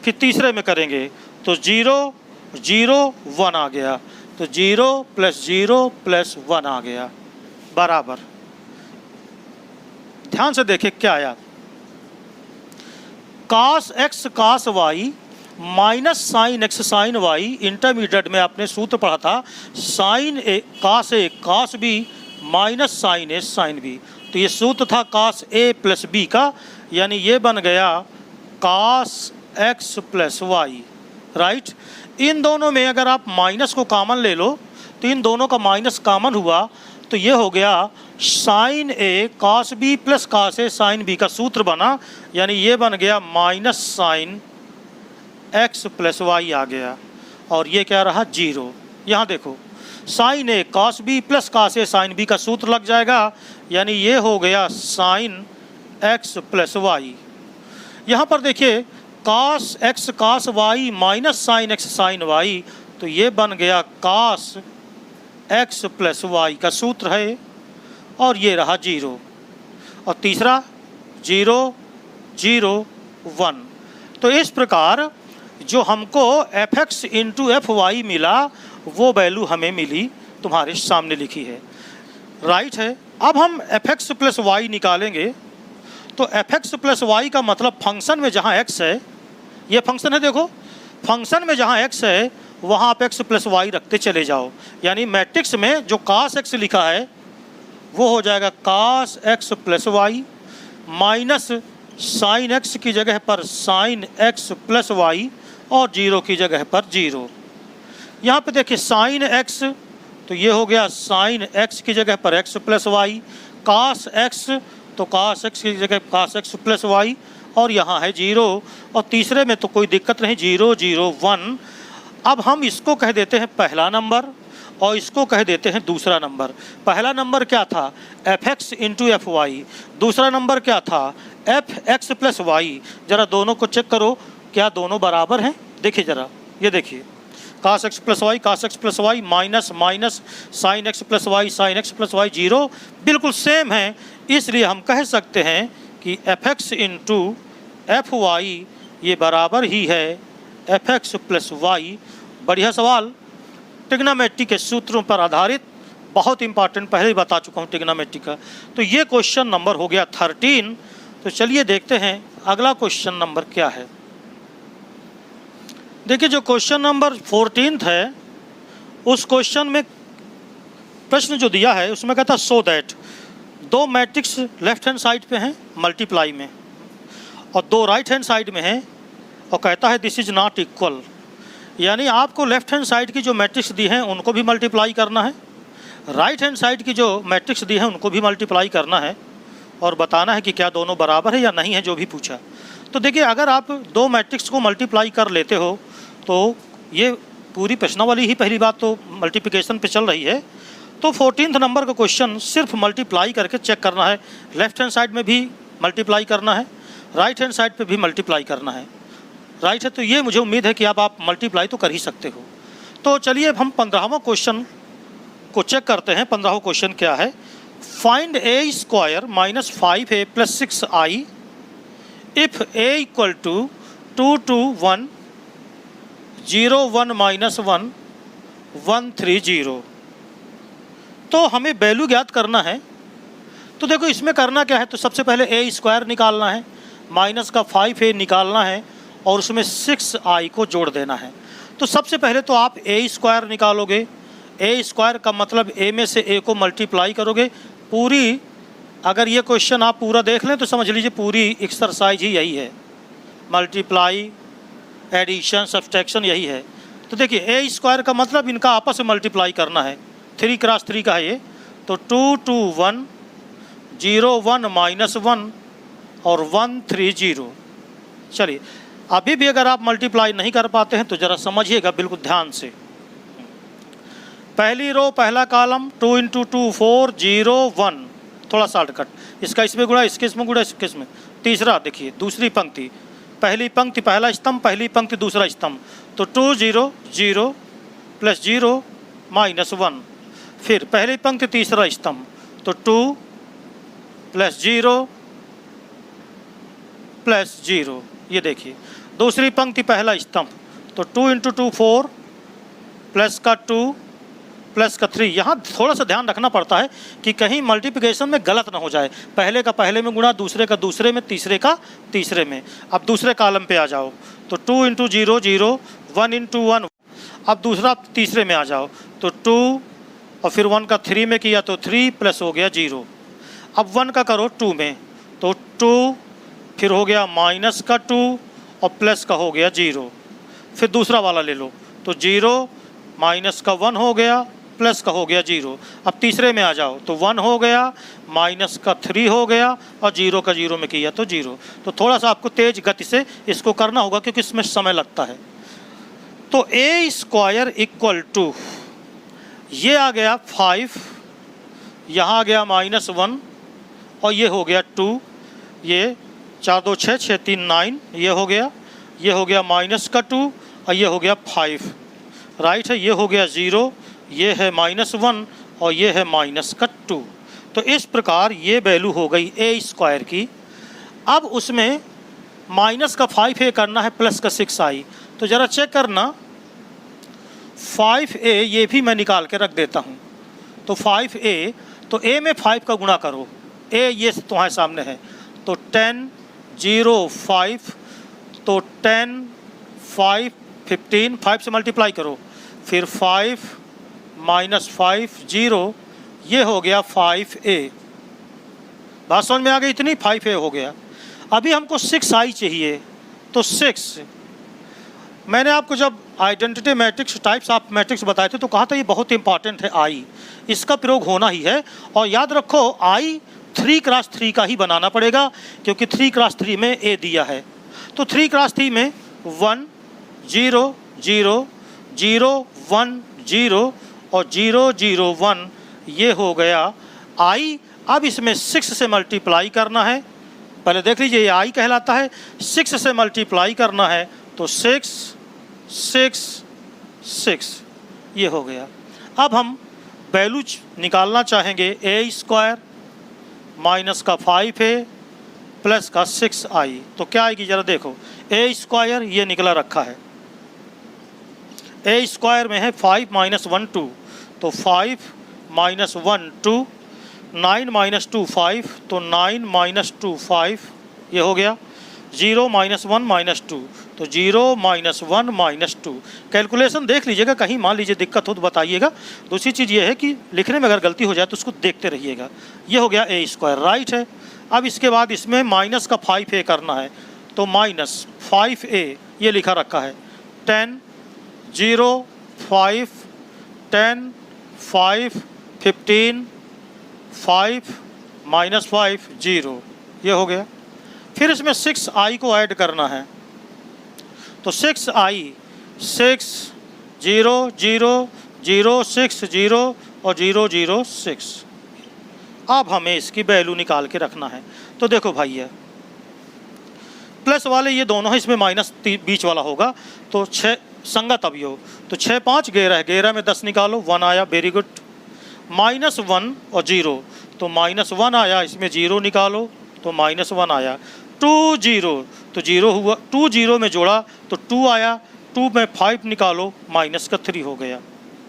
फिर तीसरे में करेंगे तो जीरो जीरो वन आ गया, तो जीरो प्लस वन आ गया बराबर। ध्यान से देखें क्या आया, cos x cos y minus sine x sine y। Intermediate में आपने सूत्र पढ़ा था sine A cos b minus sine a sine b, तो ये सूत्र था cos a प्लस b का, यानी ये बन गया cos x plus y, right. इन दोनों में अगर आप माइनस को कॉमन ले लो तो इन दोनों का माइनस कॉमन हुआ, तो ये हो गया sine A cos b plus cos a sine b का सूत्र बना, यानी ये बन गया minus sine x plus y आ गया, और ये क्या रहा जीरो। यहाँ देखो sine A cos b plus cos a sine b का सूत्र लग जाएगा, यानी ये हो गया साइन x प्लस वाई। यहाँ पर देखिए cos x cos y minus sine x sine y, तो ये बन गया cos x प्लस वाई का सूत्र है, और ये रहा जीरो। और तीसरा जीरो जीरो वन। तो इस प्रकार जो हमको F x into F Y मिला वो वैल्यू हमें मिली, तुम्हारे सामने लिखी है, राइट है। अब हम एफ एक्स प्लस वाई निकालेंगे, तो एफ एक्स प्लस वाई का मतलब फंक्शन में जहाँ एक्स है, ये फंक्शन है, देखो फंक्शन में जहाँ एक्स है वहाँ आप एक्स प्लस वाई रखते चले जाओ, यानी मैट्रिक्स में जो cos x लिखा है वो हो जाएगा cos x plus Y minus sine x की जगह पर साइन x प्लस वाई और जीरो की जगह पर जीरो। यहाँ पे देखिए साइन x, तो ये हो गया साइन x की जगह पर x plus Y, cos x तो cos x की जगह cos x प्लस वाई, और यहाँ है जीरो, और तीसरे में तो कोई दिक्कत नहीं, जीरो जीरो वन। अब हम इसको कह देते हैं पहला नंबर और इसको कह देते हैं दूसरा नंबर। पहला नंबर क्या था F x into F Y, दूसरा नंबर क्या था एफ एक्स प्लस वाई। ज़रा दोनों को चेक करो क्या दोनों बराबर हैं, देखिए ज़रा, ये देखिए cos x plus Y minus minus sine x plus Y zero, बिल्कुल सेम है। इसलिए हम कह सकते हैं कि F x into F Y ये बराबर ही है एफ एक्स प्लस वाई। बढ़िया सवाल, ट्रिग्नोमेट्री के सूत्रों पर आधारित, बहुत इंपॉर्टेंट, पहले ही बता चुका हूँ ट्रिग्नोमेट्री का। तो ये क्वेश्चन नंबर हो गया 13। तो चलिए देखते हैं अगला क्वेश्चन नंबर क्या है। देखिए जो क्वेश्चन नंबर 14 है उस क्वेश्चन में प्रश्न जो दिया है उसमें कहता सो दैट दो मैट्रिक्स लेफ्ट हैंड साइड पे हैं मल्टीप्लाई में और दो राइट हैंड साइड में हैं, और कहता है दिस इज़ नॉट इक्वल, यानी आपको लेफ्ट हैंड साइड की जो मैट्रिक्स दी हैं उनको भी मल्टीप्लाई करना है, राइट हैंड साइड की जो मैट्रिक्स दी है उनको भी मल्टीप्लाई करना है, और बताना है कि क्या दोनों बराबर है या नहीं है, जो भी पूछा। तो देखिए अगर आप दो मैट्रिक्स को मल्टीप्लाई कर लेते हो तो ये पूरी प्रश्नावली ही पहली बात तो मल्टीप्लिकेशन पे चल रही है। तो 14 नंबर का क्वेश्चन सिर्फ मल्टीप्लाई करके चेक करना है, लेफ्ट हैंड साइड में भी मल्टीप्लाई करना है, राइट हैंड साइड पे भी मल्टीप्लाई करना है, राइट है। तो ये मुझे उम्मीद है कि आप मल्टीप्लाई तो कर ही सकते हो। तो चलिए अब हम 15वां क्वेश्चन को चेक करते हैं। 15वां क्वेश्चन क्या है, find A square minus 5a plus 6i if a equal to 2 2 1 0 1 minus 1 1 3 0। तो हमें वैल्यू ज्ञात करना है। तो देखो इसमें करना क्या है, तो सबसे पहले ए स्क्वायर निकालना है, माइनस का 5a निकालना है और उसमें 6i को जोड़ देना है। तो सबसे पहले तो आप ए स्क्वायर निकालोगे। ए स्क्वायर का मतलब ए में से ए को मल्टीप्लाई करोगे। पूरी अगर ये क्वेश्चन आप पूरा देख लें तो समझ लीजिए पूरी एक्सरसाइज ही यही है, मल्टीप्लाई, एडिशन, सब्सट्रैक्शन यही है। तो देखिए ए स्क्वायर का मतलब इनका आपस में मल्टीप्लाई करना है, 3 क्रॉस 3 का है ये। तो 2 2 1 0 1 -1 और 1 3 0। चलिए अभी भी अगर आप मल्टीप्लाई नहीं कर पाते हैं तो ज़रा समझिएगा बिल्कुल ध्यान से। पहली रो पहला कॉलम 2 × 2 4 0 1, थोड़ा शॉर्टकट, इसका इसमें गुणा, इसके इसमें गुणा, इसके इसमें। तीसरा देखिए दूसरी पंक्ति, पहली पंक्ति पहला स्तंभ, पहली पंक्ति दूसरा स्तंभ। तो 2 0 0 + 0 -1। फिर पहली पंक्ति तीसरा स्तंभ, तो 2 + 0 + 0। ये देखिए दूसरी पंक्ति पहला स्तंभ, तो 2 × 2 4 प्लस का 2 प्लस का 3। यहाँ थोड़ा सा ध्यान रखना पड़ता है कि कहीं मल्टीप्लिकेशन में गलत ना हो जाए, पहले का पहले में गुणा, दूसरे का दूसरे में, तीसरे का तीसरे में। अब दूसरे कॉलम पे आ जाओ, तो 2 × 0 0 1 × 1। अब दूसरा तीसरे में आ जाओ, तो 2 और फिर 1 का 3 में किया तो 3 प्लस हो गया 0। अब 1 का करो 2 में, तो 2 फिर हो गया माइनस का 2 और प्लस का हो गया 0। फिर दूसरा वाला ले लो, तो 0 माइनस का 1 हो गया, प्लस का हो गया 0। अब तीसरे में आ जाओ, तो 1 हो गया, माइनस का 3 हो गया और 0 का 0 में किया तो 0। तो थोड़ा सा आपको तेज गति से इसको करना होगा क्योंकि इसमें समय लगता है। तो ए स्क्वायर इक्वल टू, ये आ गया 5, यहाँ आ गया -1 और ये हो गया 2, ये 4 2 6 6 3 9, ये हो गया माइनस का 2 और ये हो गया 5, राइट है। ये हो गया 0, ये है -1 और ये है माइनस का 2। तो इस प्रकार ये वैल्यू हो गई ए स्क्वायर की। अब उसमें माइनस का 5a करना है, प्लस का 6i। तो ज़रा चेक करना, 5a ये भी मैं निकाल के रख देता हूँ। तो 5a, तो a में 5 का गुणा करो, a ये तुम्हारे सामने है, तो 10 0 5, तो 10 5 15, 5 से मल्टीप्लाई करो, फिर 5 -5 0, ये हो गया 5a। बात समझ में आ गई इतनी, 5a हो गया। अभी हमको 6i चाहिए, तो 6, मैंने आपको जब identity matrix, types of matrix बताए थे तो कहा था ये बहुत इंपॉर्टेंट है आई, इसका प्रयोग होना ही है। और याद रखो आई 3 क्रॉस 3 का ही बनाना पड़ेगा क्योंकि 3 क्रॉस 3 में ए दिया है। तो 3 क्रॉस 3 में 1 0 0 0 1 0 और 0 0 1, ये हो गया आई। अब इसमें 6 से मल्टीप्लाई करना है, पहले देख लीजिए ये आई कहलाता है, 6 से मल्टीप्लाई करना है, तो 6 6 6, ये हो गया। अब हम वैल्यू निकालना चाहेंगे, ए स्क्वायर माइनस का 5a प्लस का 6i, तो क्या आएगी ज़रा देखो। ए स्क्वायर ये निकला रखा है, ए स्क्वायर में है 5 - 1 2, तो 5 - 1 2, 9 - 2 5, तो 9 - 2 5, ये हो गया। 0 - 1 - 2, तो 0 - 1 - 2। कैलकुलेशन देख लीजिएगा, कहीं मान लीजिए दिक्कत हो तो बताइएगा। दूसरी चीज़ ये है कि लिखने में अगर गलती हो जाए तो उसको देखते रहिएगा। ये हो गया ए स्क्वायर, राइट है। अब इसके बाद इसमें माइनस का 5a करना है, तो -5a ये लिखा रखा है, 10 0 5 10 5 15 5 -5 0, ये हो गया। फिर इसमें 6i को ऐड करना है, तो 6i 6 0 0 0 6 0 और 0 0 6। अब हमें इसकी वैल्यू निकाल के रखना है। तो देखो भाई है प्लस वाले ये दोनों है, इसमें माइनस बीच वाला होगा, तो 6 संगत अवयव, तो 6 5 11 11 में 10 निकालो, 1 आया, वेरी गुड। -1 और 0, तो -1 आया, इसमें 0 निकालो तो -1 आया। 2 0, तो 0 हुआ, 2 0 में जोड़ा तो 2 आया, 2 में 5 निकालो, माइनस का 3 हो गया,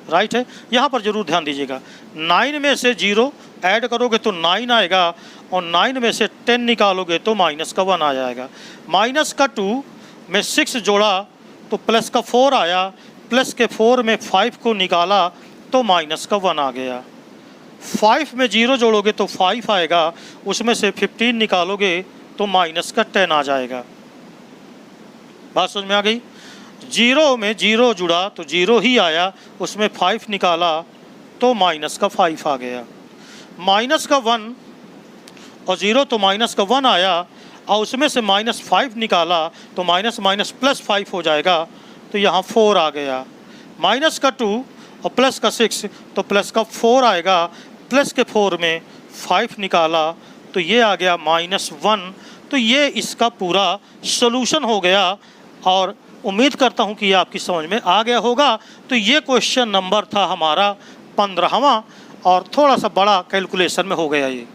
राइट है। यहाँ पर जरूर ध्यान दीजिएगा, 9 में से 0 ऐड करोगे तो 9 आएगा और 9 में से 10 निकालोगे तो माइनस का 1 आ जाएगा। माइनस का 2 में 6 जोड़ा तो प्लस का 4 आया, प्लस के 4 में 5 को निकाला तो माइनस का 1 आ गया। 5 में 0 जोड़ोगे तो 5 आएगा, उसमें से 15 निकालोगे तो माइनस का 10 आ जाएगा। बात समझ में आ गई? 0 में 0 जुड़ा तो 0 ही आया, उसमें 5 निकाला तो माइनस का 5 आ गया। माइनस का 1 और 0 तो माइनस का 1 आया और उसमें से -5 निकाला तो माइनस माइनस प्लस 5 हो जाएगा, तो यहाँ 4 आ गया। माइनस का 2 और प्लस का 6 तो प्लस का 4 आएगा, प्लस के 4 में 5 निकाला तो ये आ गया -1। तो ये इसका पूरा सॉल्यूशन हो गया और उम्मीद करता हूँ कि ये आपकी समझ में आ गया होगा। तो ये क्वेश्चन नंबर था हमारा 15वां और थोड़ा सा बड़ा कैलकुलेशन में हो गया ये।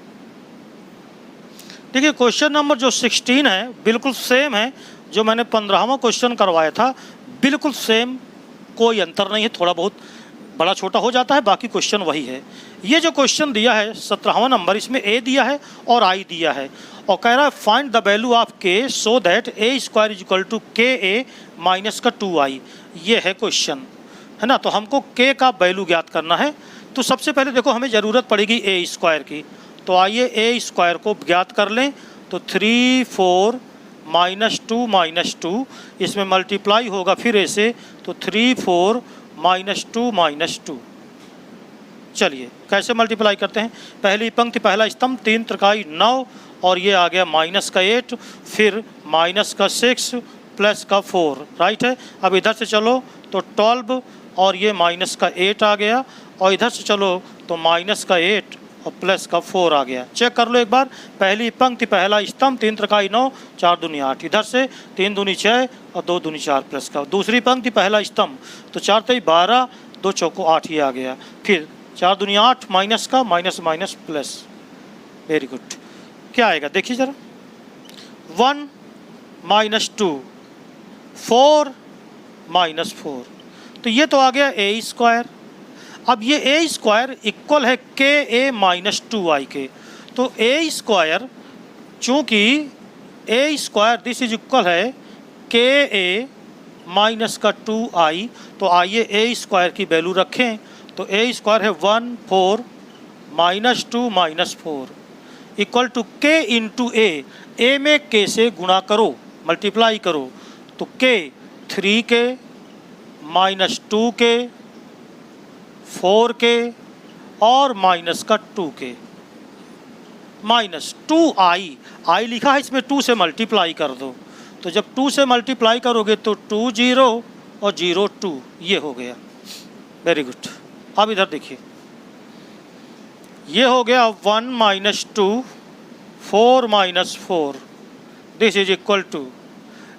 देखिए क्वेश्चन नंबर जो 16 है बिल्कुल सेम है जो मैंने 15वां क्वेश्चन करवाया था, बिल्कुल सेम, कोई अंतर नहीं है, थोड़ा बहुत बड़ा छोटा हो जाता है, बाकी क्वेश्चन वही है। ये जो क्वेश्चन दिया है 17वां नंबर, इसमें ए दिया है और आई दिया है और कह रहा है find the value of K so that A square is equal to K A minus का 2i। ये है क्वेश्चन, है ना। तो हमको के का वैल्यू ज्ञात करना है। तो सबसे पहले देखो हमें ज़रूरत पड़ेगी ए स्क्वायर की, तो आइए ए स्क्वायर को ज्ञात कर लें। तो 3 4 -2 इसमें मल्टीप्लाई होगा फिर ऐसे, तो 3 4 -2 चलिए कैसे मल्टीप्लाई करते हैं। पहली पंक्ति पहला स्तंभ 3 त्रिकाई 9 और ये आ गया माइनस का 8, फिर माइनस का 6 प्लस का 4, राइट है। अब इधर से चलो तो 12 और ये माइनस का 8 आ गया और इधर से चलो तो माइनस का 8 और प्लस का 4 आ गया। चेक कर लो एक बार, पहली पंक्ति पहला स्तंभ 3 त्रिकाई 9 4 दूनी 8, इधर से 3 दूनी 6 और 2 दूनी 4 प्लस का। दूसरी पंक्ति पहला स्तंभ तो 4 3 12 2 चौको 8 ही आ गया, फिर 4 दूनी 8 माइनस का minus minus plus. Very good, क्या आएगा देखिए ज़रा, 1 -2 4 -4, तो ये तो आ गया ए स्क्वायर। अब ये ए स्क्वायर इक्वल है के ए -2i के, तो ए स्क्वायर चूँकि ए स्क्वायर दिस इज इक्वल है के ए माइनस का 2i, तो आइए ए स्क्वायर की वैल्यू रखें। तो ए स्क्वायर है 1 4 -2 -4 इक्वल टू के इंटू ए में के से गुणा करो, मल्टीप्लाई करो, तो के 3 के -2 के 4 के और माइनस का 2 के, -2i, आई लिखा है इसमें 2 से मल्टीप्लाई कर दो, तो जब 2 से मल्टीप्लाई करोगे तो 2 0 और 0 2, ये हो गया। Very good. अब इधर देखिए, ये हो गया 1 -2 4 -4 दिस इज इक्वल टू,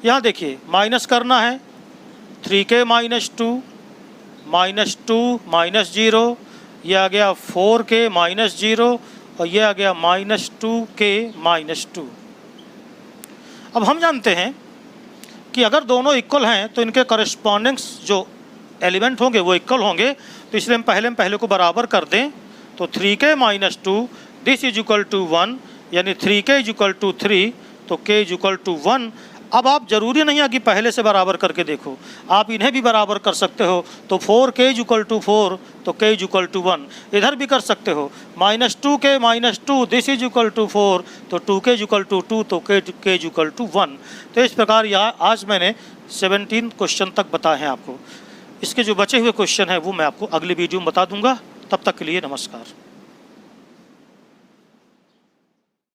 यहाँ देखिए माइनस करना है, 3k -2 -2 -0, ये आ गया 4k -0 और ये आ गया -2k -2। अब हम जानते हैं कि अगर दोनों इक्वल हैं तो इनके करस्पॉन्डिंग्स जो एलिमेंट होंगे वो इक्वल होंगे, तो इसलिए हम पहले को बराबर कर दें। तो 3k -2 this is equal to 1, यानी 3k इज इक्वल टू 3, तो k इज इक्वल टू 1। अब आप जरूरी नहीं है कि पहले से बराबर करके देखो, आप इन्हें भी बराबर कर सकते हो। तो 4k इज इक्वल टू 4, तो k इज इक्वल टू 1। इधर भी कर सकते हो, -2k -2 this is equal to 4, तो 2k इज इक्वल टू 2, तो k इज इक्वल टू 1। तो इस प्रकार यहाँ आज मैंने 17 क्वेश्चन तक बताए हैं आपको। इसके जो बचे हुए क्वेश्चन हैं वो मैं आपको अगली वीडियो में बता दूंगा। तब तक के लिए नमस्कार।